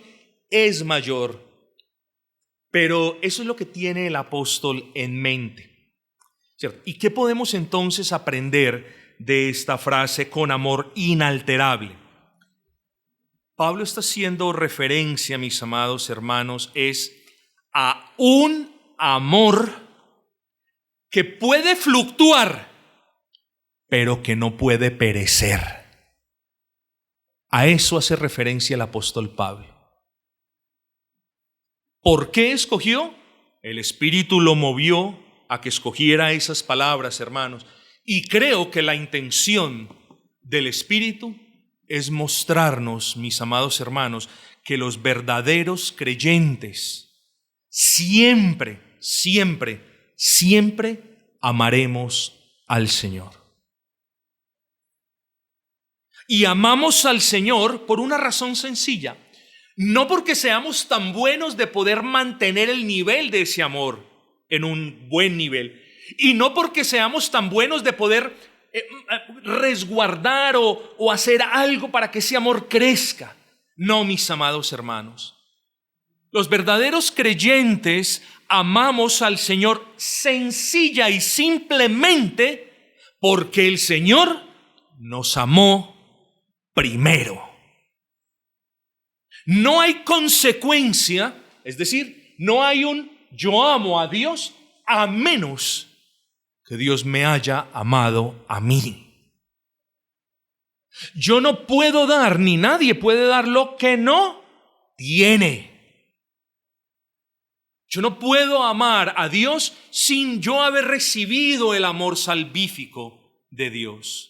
es mayor. Pero eso es lo que tiene el apóstol en mente, ¿cierto? ¿Y qué podemos entonces aprender de esta frase con amor inalterable? Pablo está haciendo referencia, mis amados hermanos, es a un amor que puede fluctuar, pero que no puede perecer. A eso hace referencia el apóstol Pablo. ¿Por qué escogió? El Espíritu lo movió a que escogiera esas palabras, hermanos. Y creo que la intención del Espíritu es mostrarnos, mis amados hermanos, que los verdaderos creyentes siempre amaremos al Señor. Y amamos al Señor por una razón sencilla. No porque seamos tan buenos de poder mantener el nivel de ese amor en un buen nivel. Y no porque seamos tan buenos de poder resguardar o hacer algo para que ese amor crezca. No, mis amados hermanos. Los verdaderos creyentes amamos al Señor sencilla y simplemente porque el Señor nos amó primero. No hay consecuencia, es decir, no hay un yo amo a Dios a menos que Dios me haya amado a mí. Yo no puedo dar, ni nadie puede dar lo que no tiene. Yo no puedo amar a Dios sin yo haber recibido el amor salvífico de Dios.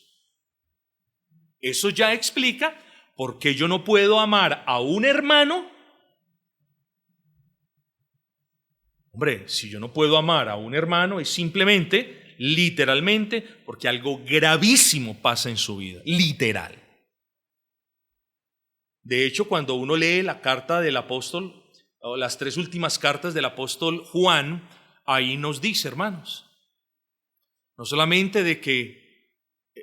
Eso ya explica por qué yo no puedo amar a un hermano. Hombre, si yo no puedo amar a un hermano es simplemente, literalmente, porque algo gravísimo pasa en su vida, literal. De hecho, cuando uno lee la carta del apóstol, o las 3 últimas cartas del apóstol Juan, ahí nos dice, hermanos, no solamente de que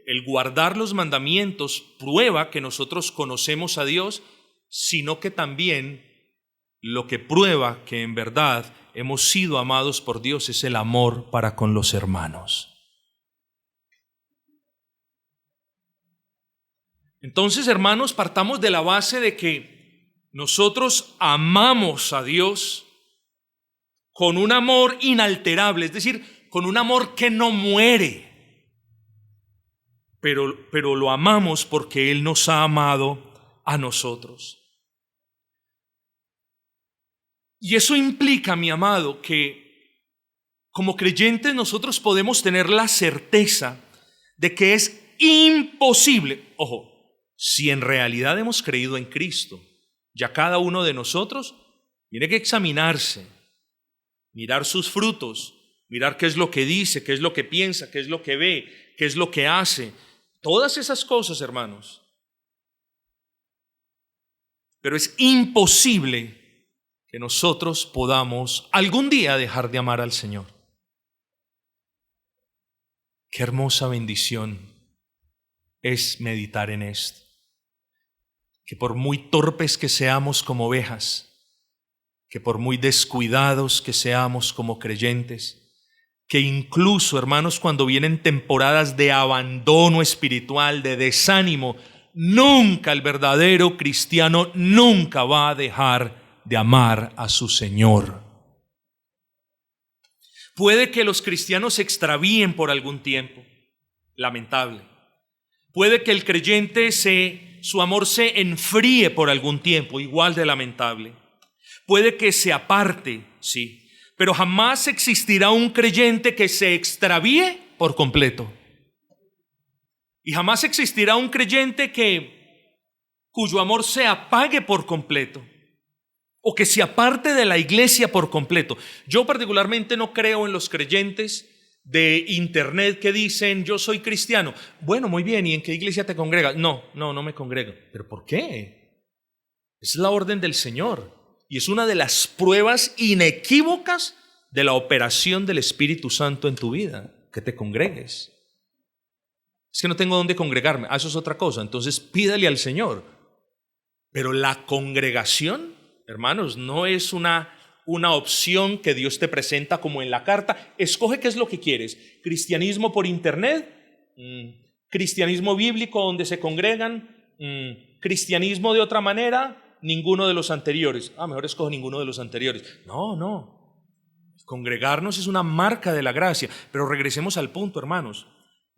el guardar los mandamientos prueba que nosotros conocemos a Dios, sino que también lo que prueba que en verdad hemos sido amados por Dios es el amor para con los hermanos. Entonces, hermanos, partamos de la base de que nosotros amamos a Dios con un amor inalterable, es decir, con un amor que no muere. Pero lo amamos porque Él nos ha amado a nosotros. Y eso implica, mi amado, que como creyentes nosotros podemos tener la certeza de que es imposible, ojo, si en realidad hemos creído en Cristo, ya cada uno de nosotros tiene que examinarse, mirar sus frutos, mirar qué es lo que dice, qué es lo que piensa, qué es lo que ve, qué es lo que hace. Todas esas cosas, hermanos. Pero es imposible que nosotros podamos algún día dejar de amar al Señor. Qué hermosa bendición es meditar en esto. Que por muy torpes que seamos como ovejas, que por muy descuidados que seamos como creyentes, que incluso, hermanos, cuando vienen temporadas de abandono espiritual, de desánimo, nunca el verdadero cristiano nunca va a dejar de amar a su Señor. Puede que los cristianos se extravíen por algún tiempo, lamentable. Puede que el creyente su amor se enfríe por algún tiempo, igual de lamentable. Puede que se aparte, sí. Pero jamás existirá un creyente que se extravíe por completo. Y jamás existirá un creyente cuyo amor se apague por completo. O que se aparte de la iglesia por completo. Yo particularmente no creo en los creyentes de internet que dicen yo soy cristiano. Bueno, muy bien, ¿y en qué iglesia te congregas? No me congrego. ¿Pero por qué? Es la orden del Señor y es una de las pruebas inequívocas de la operación del Espíritu Santo en tu vida, que te congregues. Es que no tengo dónde congregarme. Eso es otra cosa. Entonces pídale al Señor. Pero la congregación, hermanos, no es una opción que Dios te presenta como en la carta. Escoge qué es lo que quieres. Cristianismo por internet, cristianismo bíblico donde se congregan, cristianismo de otra manera, ninguno de los anteriores. Mejor escoge ninguno de los anteriores. No. Congregarnos es una marca de la gracia. Pero regresemos al punto, hermanos.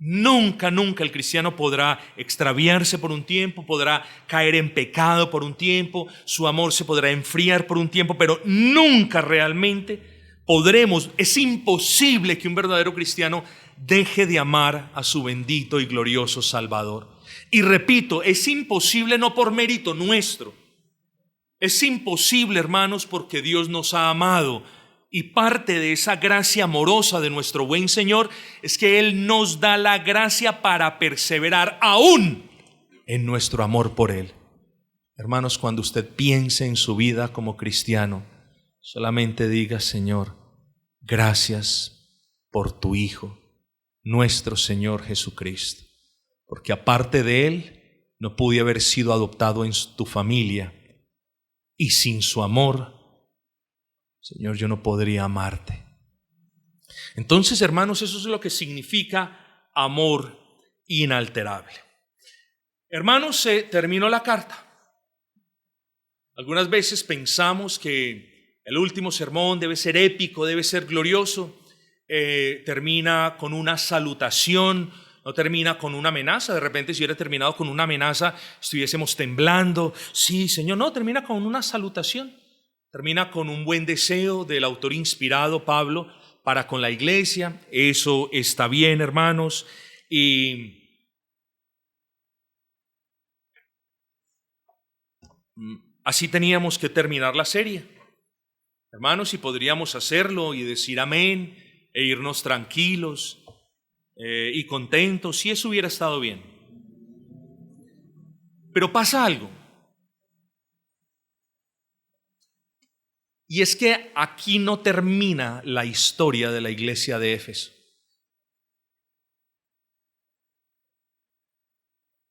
Nunca el cristiano podrá extraviarse por un tiempo, podrá caer en pecado por un tiempo, su amor se podrá enfriar por un tiempo, pero nunca realmente podremos, es imposible que un verdadero cristiano deje de amar a su bendito y glorioso Salvador. Y repito, es imposible no por mérito nuestro, es imposible, hermanos, porque Dios nos ha amado. Y parte de esa gracia amorosa de nuestro buen Señor es que Él nos da la gracia para perseverar aún en nuestro amor por Él. Hermanos, cuando usted piense en su vida como cristiano, solamente diga: Señor, gracias por tu Hijo, nuestro Señor Jesucristo, porque aparte de Él no pude haber sido adoptado en tu familia, y sin su amor, Señor, yo no podría amarte. Entonces, hermanos, eso es lo que significa amor inalterable. Hermanos, se terminó la carta. Algunas veces pensamos que el último sermón debe ser épico, debe ser glorioso. Termina con una salutación, no termina con una amenaza. De repente, si hubiera terminado con una amenaza, estuviésemos temblando. Sí, Señor, no, termina con una salutación. Termina con un buen deseo del autor inspirado, Pablo, para con la iglesia. Eso está bien, hermanos. Y así teníamos que terminar la serie. Hermanos, y podríamos hacerlo y decir amén e irnos tranquilos y contentos, si eso hubiera estado bien. Pero pasa algo. Y es que aquí no termina la historia de la iglesia de Éfeso.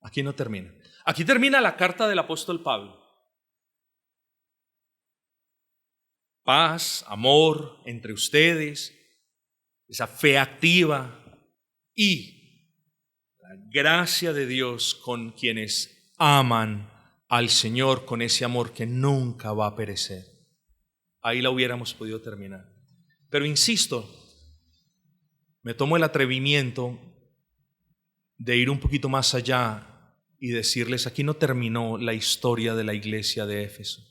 Aquí no termina. Aquí termina la carta del apóstol Pablo. Paz, amor entre ustedes, esa fe activa y la gracia de Dios con quienes aman al Señor con ese amor que nunca va a perecer. Ahí la hubiéramos podido terminar. Pero insisto, me tomo el atrevimiento de ir un poquito más allá y decirles: aquí no terminó la historia de la iglesia de Éfeso.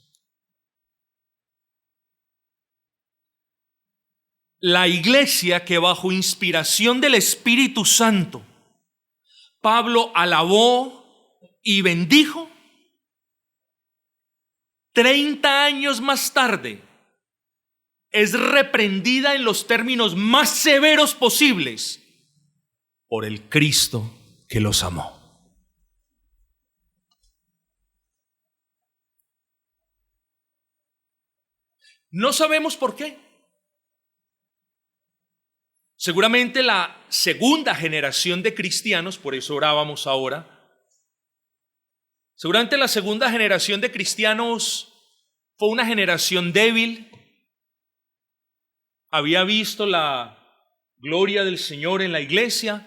La iglesia que bajo inspiración del Espíritu Santo Pablo alabó y bendijo, 30 años más tarde es reprendida en los términos más severos posibles por el Cristo que los amó. No sabemos por qué. Seguramente la segunda generación de cristianos, por eso orábamos ahora, seguramente la segunda generación de cristianos fue una generación débil, había visto la gloria del Señor en la iglesia,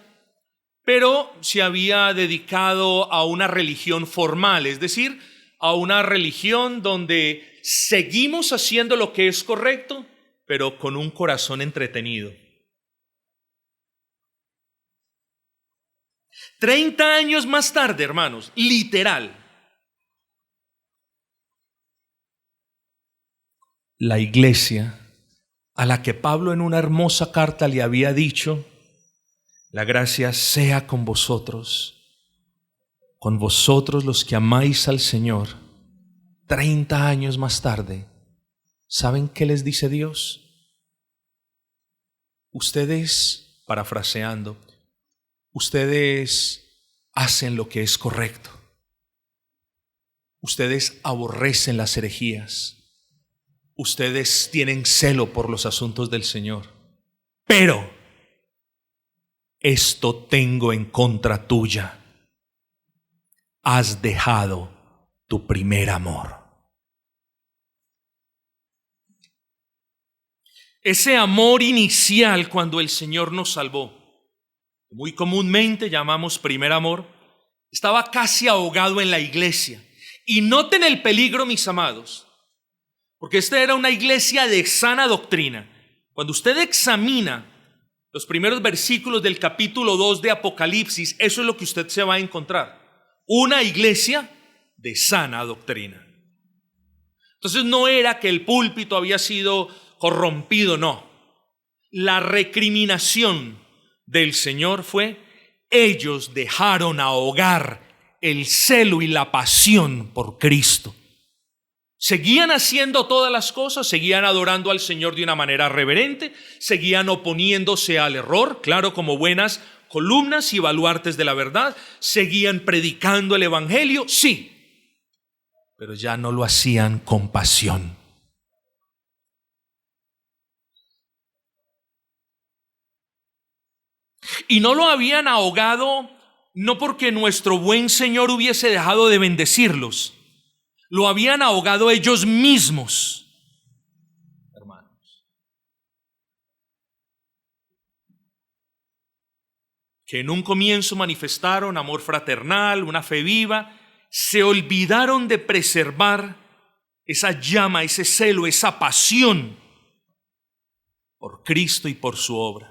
pero se había dedicado a una religión formal, es decir, a una religión donde seguimos haciendo lo que es correcto, pero con un corazón entretenido. 30 años más tarde, hermanos, literal, la iglesia a la que Pablo en una hermosa carta le había dicho: la gracia sea con vosotros los que amáis al Señor. 30 años más tarde, ¿saben qué les dice Dios? Ustedes parafraseando, ustedes hacen lo que es correcto. Ustedes aborrecen las herejías. Ustedes tienen celo por los asuntos del Señor. Pero esto tengo en contra tuya. Has dejado tu primer amor. Ese amor inicial cuando el Señor nos salvó, muy comúnmente llamamos primer amor, estaba casi ahogado en la iglesia. Y noten el peligro, mis amados, porque esta era una iglesia de sana doctrina. Cuando usted examina los primeros versículos del capítulo 2 de Apocalipsis, eso es lo que usted se va a encontrar. Una iglesia de sana doctrina. Entonces no era que el púlpito había sido corrompido, no. La recriminación del Señor fue: ellos dejaron ahogar el celo y la pasión por Cristo. Seguían haciendo todas las cosas, seguían adorando al Señor de una manera reverente, seguían oponiéndose al error, claro, como buenas columnas y baluartes de la verdad, seguían predicando el evangelio, sí, pero ya no lo hacían con pasión. Y no lo habían ahogado no porque nuestro buen Señor hubiese dejado de bendecirlos, lo habían ahogado ellos mismos, hermanos. Que en un comienzo manifestaron amor fraternal, una fe viva, se olvidaron de preservar esa llama, ese celo, esa pasión por Cristo y por su obra.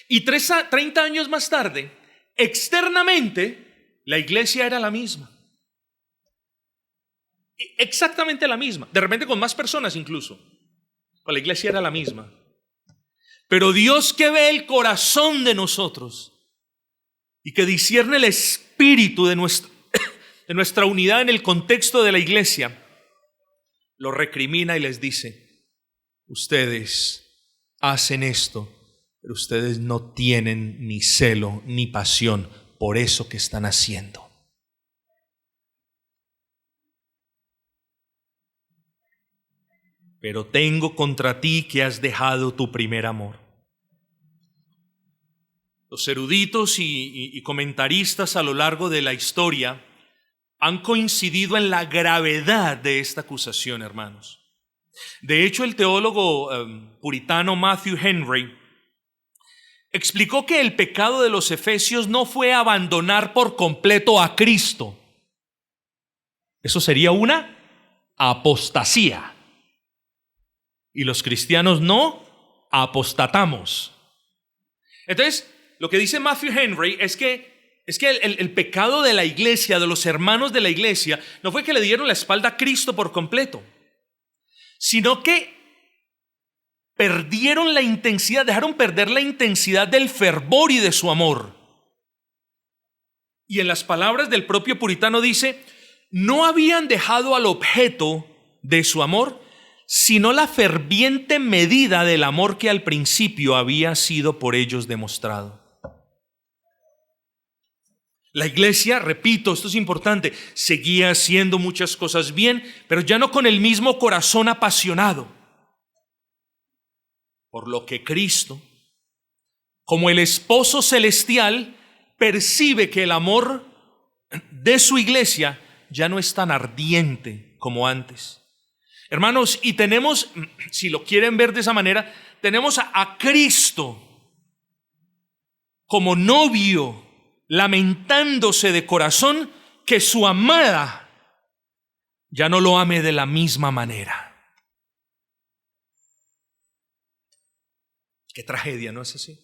Y 30 años más tarde, externamente, la iglesia era la misma. Exactamente la misma. De repente con más personas incluso. Pero la iglesia era la misma. Pero Dios, que ve el corazón de nosotros y que discierne el espíritu de nuestra unidad en el contexto de la iglesia, lo recrimina y les dice: ustedes hacen esto, pero ustedes no tienen ni celo ni pasión por eso que están haciendo. Pero tengo contra ti que has dejado tu primer amor. Los eruditos y comentaristas a lo largo de la historia han coincidido en la gravedad de esta acusación, hermanos. De hecho, el teólogo puritano Matthew Henry explicó que el pecado de los efesios no fue abandonar por completo a Cristo. Eso sería una apostasía. Y los cristianos no apostatamos. Entonces, lo que dice Matthew Henry es que el pecado de la iglesia, de los hermanos de la iglesia, no fue que le dieron la espalda a Cristo por completo, sino que perdieron la intensidad, dejaron perder la intensidad del fervor y de su amor. Y en las palabras del propio puritano dice: no habían dejado al objeto de su amor, sino la ferviente medida del amor que al principio había sido por ellos demostrado. La iglesia, repito, esto es importante, seguía haciendo muchas cosas bien, pero ya no con el mismo corazón apasionado. Por lo que Cristo, como el esposo celestial, percibe que el amor de su iglesia ya no es tan ardiente como antes. Hermanos, y tenemos, si lo quieren ver de esa manera, tenemos a Cristo como novio, lamentándose de corazón que su amada ya no lo ame de la misma manera. Qué tragedia, ¿no es así?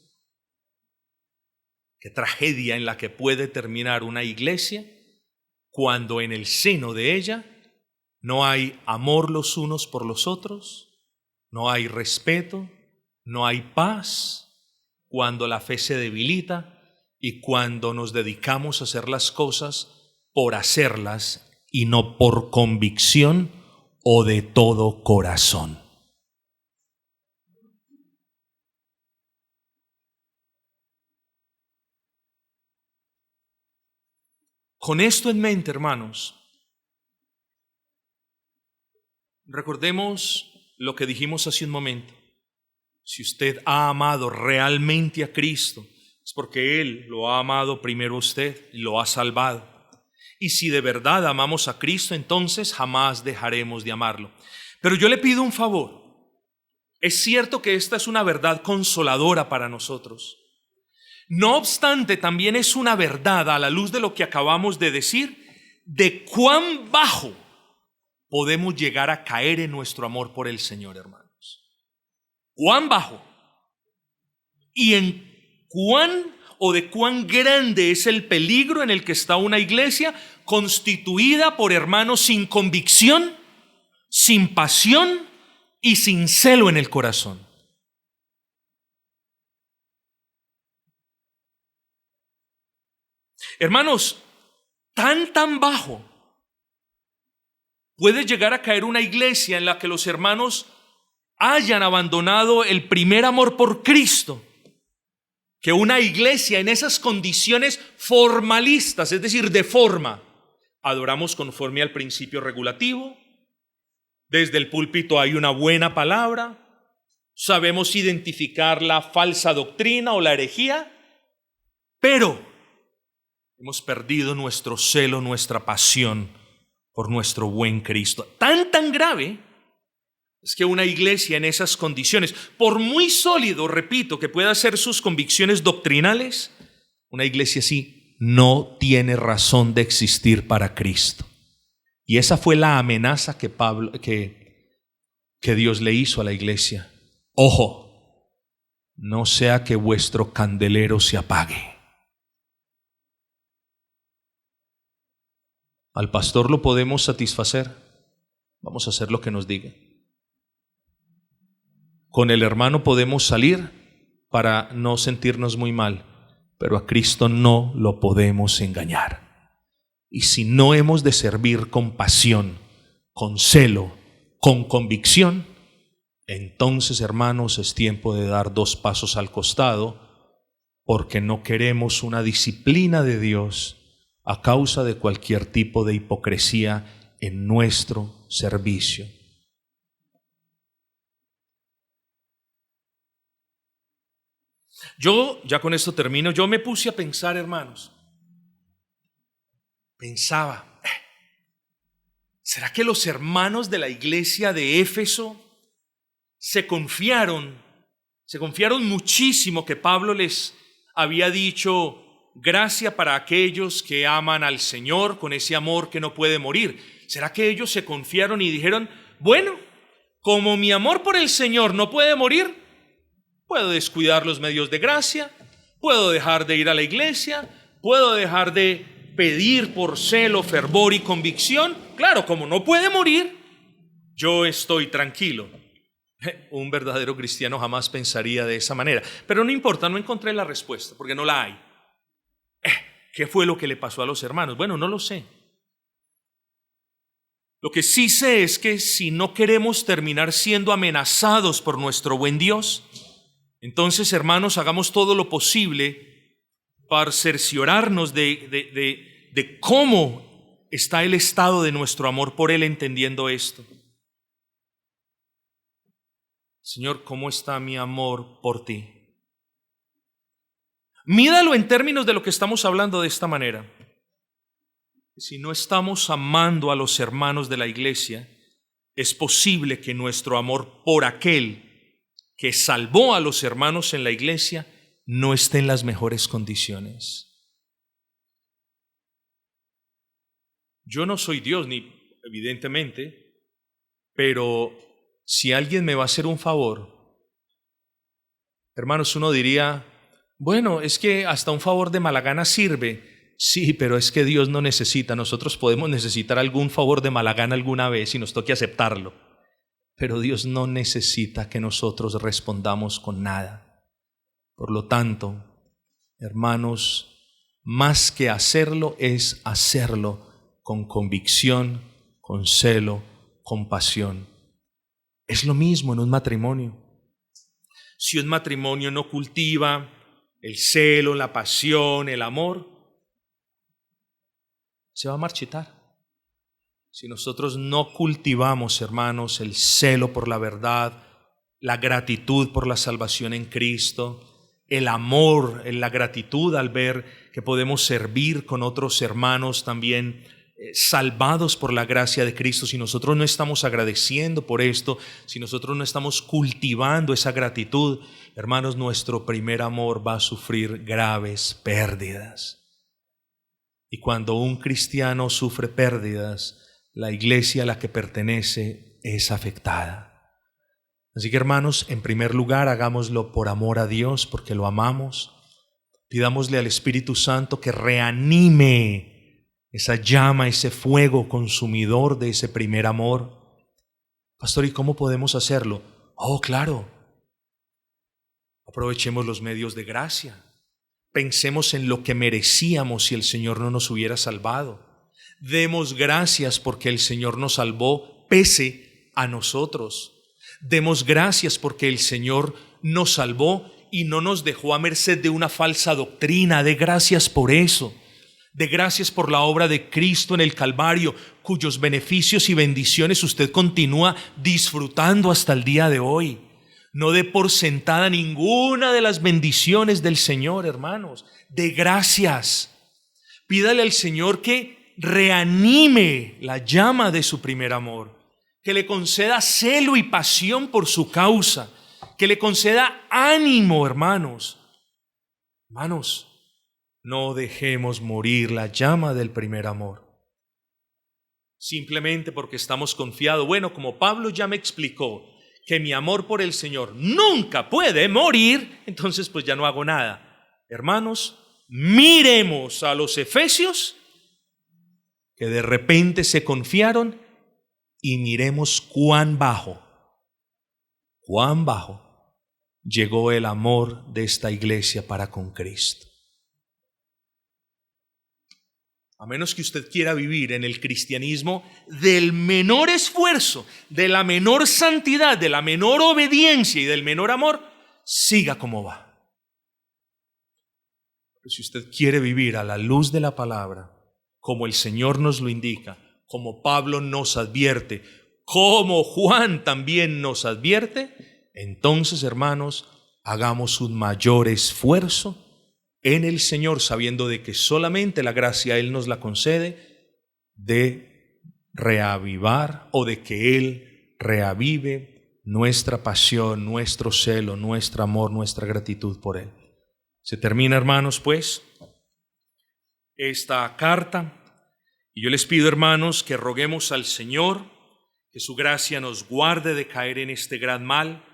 Qué tragedia en la que puede terminar una iglesia cuando en el seno de ella no hay amor los unos por los otros, no hay respeto, no hay paz, cuando la fe se debilita y cuando nos dedicamos a hacer las cosas por hacerlas y no por convicción o de todo corazón. Con esto en mente, hermanos, recordemos lo que dijimos hace un momento. Si usted ha amado realmente a Cristo, es porque Él lo ha amado primero a usted y lo ha salvado. Y si de verdad amamos a Cristo, entonces jamás dejaremos de amarlo. Pero yo le pido un favor. Es cierto que esta es una verdad consoladora para nosotros. No obstante, también es una verdad, a la luz de lo que acabamos de decir, de cuán bajo podemos llegar a caer en nuestro amor por el Señor, hermanos. Cuán bajo. Y en cuán o de cuán grande es el peligro en el que está una iglesia constituida por hermanos sin convicción, sin pasión y sin celo en el corazón. Hermanos, tan bajo puede llegar a caer una iglesia en la que los hermanos hayan abandonado el primer amor por Cristo, que una iglesia en esas condiciones formalistas, es decir, de forma, adoramos conforme al principio regulativo, desde el púlpito hay una buena palabra, sabemos identificar la falsa doctrina o la herejía, pero hemos perdido nuestro celo, nuestra pasión por nuestro buen Cristo. Tan grave es que una iglesia en esas condiciones, por muy sólido, repito, que pueda ser sus convicciones doctrinales, una iglesia así no tiene razón de existir para Cristo. Y esa fue la amenaza que Dios le hizo a la iglesia. Ojo, no sea que vuestro candelero se apague. Al pastor lo podemos satisfacer. Vamos a hacer lo que nos diga. Con el hermano podemos salir para no sentirnos muy mal, pero a Cristo no lo podemos engañar. Y si no hemos de servir con pasión, con celo, con convicción, entonces, hermanos, es tiempo de dar 2 pasos al costado, porque no queremos una disciplina de Dios a causa de cualquier tipo de hipocresía en nuestro servicio. Yo, ya con esto termino, yo me puse a pensar, hermanos. Pensaba, ¿será que los hermanos de la iglesia de Éfeso se confiaron muchísimo que Pablo les había dicho gracia para aquellos que aman al Señor con ese amor que no puede morir? ¿Será que ellos se confiaron y dijeron, bueno, como mi amor por el Señor no puede morir, puedo descuidar los medios de gracia, puedo dejar de ir a la iglesia, puedo dejar de pedir por celo, fervor y convicción? Claro, como no puede morir, yo estoy tranquilo. Un verdadero cristiano jamás pensaría de esa manera. Pero no importa, no encontré la respuesta, porque no la hay. ¿Qué fue lo que le pasó a los hermanos? Bueno, no lo sé. Lo que sí sé es que si no queremos terminar siendo amenazados por nuestro buen Dios, entonces, hermanos, hagamos todo lo posible para cerciorarnos de cómo está el estado de nuestro amor por Él, entendiendo esto. Señor, ¿cómo está mi amor por ti? Mídalo en términos de lo que estamos hablando de esta manera. Si no estamos amando a los hermanos de la iglesia, es posible que nuestro amor por aquel que salvó a los hermanos en la iglesia no esté en las mejores condiciones. Yo no soy Dios, ni evidentemente, pero si alguien me va a hacer un favor, hermanos, uno diría, bueno, es que hasta un favor de mala gana sirve. Sí, pero es que Dios no necesita. Nosotros podemos necesitar algún favor de mala gana alguna vez y nos toque aceptarlo. Pero Dios no necesita que nosotros respondamos con nada. Por lo tanto, hermanos, más que hacerlo es hacerlo con convicción, con celo, con pasión. Es lo mismo en un matrimonio. Si un matrimonio no cultiva el celo, la pasión, el amor, se va a marchitar. Si nosotros no cultivamos, hermanos, el celo por la verdad, la gratitud por la salvación en Cristo, el amor, la gratitud al ver que podemos servir con otros hermanos también salvados por la gracia de Cristo, si nosotros no estamos agradeciendo por esto, si nosotros no estamos cultivando esa gratitud, hermanos, nuestro primer amor va a sufrir graves pérdidas. Y cuando un cristiano sufre pérdidas, la iglesia a la que pertenece es afectada. Así que, hermanos, en primer lugar, hagámoslo por amor a Dios, porque lo amamos. Pidámosle al Espíritu Santo que reanime esa llama, ese fuego consumidor de ese primer amor. Pastor, ¿y cómo podemos hacerlo? Oh, claro. Aprovechemos los medios de gracia. Pensemos en lo que merecíamos si el Señor no nos hubiera salvado. Demos gracias porque el Señor nos salvó pese a nosotros. Demos gracias porque el Señor nos salvó y no nos dejó a merced de una falsa doctrina. De gracias por eso. De gracias por la obra de Cristo en el Calvario, cuyos beneficios y bendiciones usted continúa disfrutando hasta el día de hoy. No dé por sentada ninguna de las bendiciones del Señor, hermanos. De gracias. Pídale al Señor que reanime la llama de su primer amor, que le conceda celo y pasión por su causa, que le conceda ánimo, hermanos. Hermanos, no dejemos morir la llama del primer amor. Simplemente porque estamos confiados. Bueno, como Pablo ya me explicó que mi amor por el Señor nunca puede morir, entonces pues ya no hago nada. Hermanos, miremos a los efesios que de repente se confiaron y miremos cuán bajo llegó el amor de esta iglesia para con Cristo. A menos que usted quiera vivir en el cristianismo del menor esfuerzo, de la menor santidad, de la menor obediencia y del menor amor, siga como va. Pero si usted quiere vivir a la luz de la palabra, como el Señor nos lo indica, como Pablo nos advierte, como Juan también nos advierte, entonces, hermanos, hagamos un mayor esfuerzo en el Señor, sabiendo de que solamente la gracia Él nos la concede, de reavivar o de que Él reavive nuestra pasión, nuestro celo, nuestro amor, nuestra gratitud por Él. Se termina, hermanos, pues, esta carta, y yo les pido, hermanos, que roguemos al Señor que su gracia nos guarde de caer en este gran mal.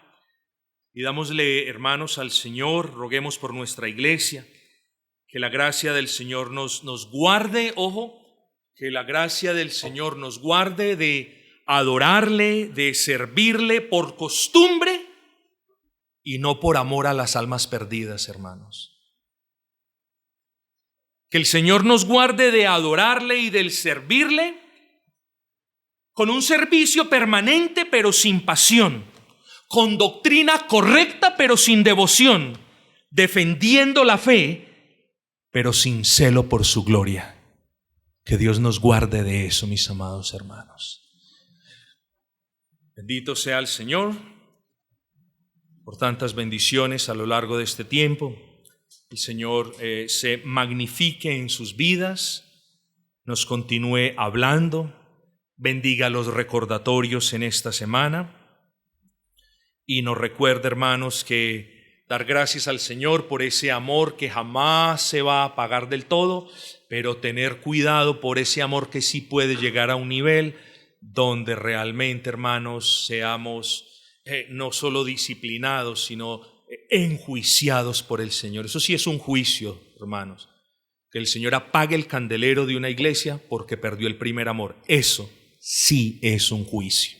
Pidámosle, hermanos, al Señor, roguemos por nuestra iglesia, que la gracia del Señor nos guarde, que la gracia del Señor nos guarde de adorarle, de servirle por costumbre y no por amor a las almas perdidas, hermanos. Que el Señor nos guarde de adorarle y del servirle con un servicio permanente pero sin pasión, con doctrina correcta pero sin devoción, defendiendo la fe pero sin celo por su gloria. Que Dios nos guarde de eso, mis amados hermanos. Bendito sea el Señor por tantas bendiciones a lo largo de este tiempo. El Señor se magnifique en sus vidas, nos continúe hablando, bendiga los recordatorios en esta semana y nos recuerde, hermanos, que dar gracias al Señor por ese amor que jamás se va a apagar del todo, pero tener cuidado por ese amor que sí puede llegar a un nivel donde realmente, hermanos, seamos no solo disciplinados, sino enjuiciados por el Señor. Eso sí es un juicio, hermanos. Que el Señor apague el candelero de una iglesia porque perdió el primer amor. Eso sí es un juicio.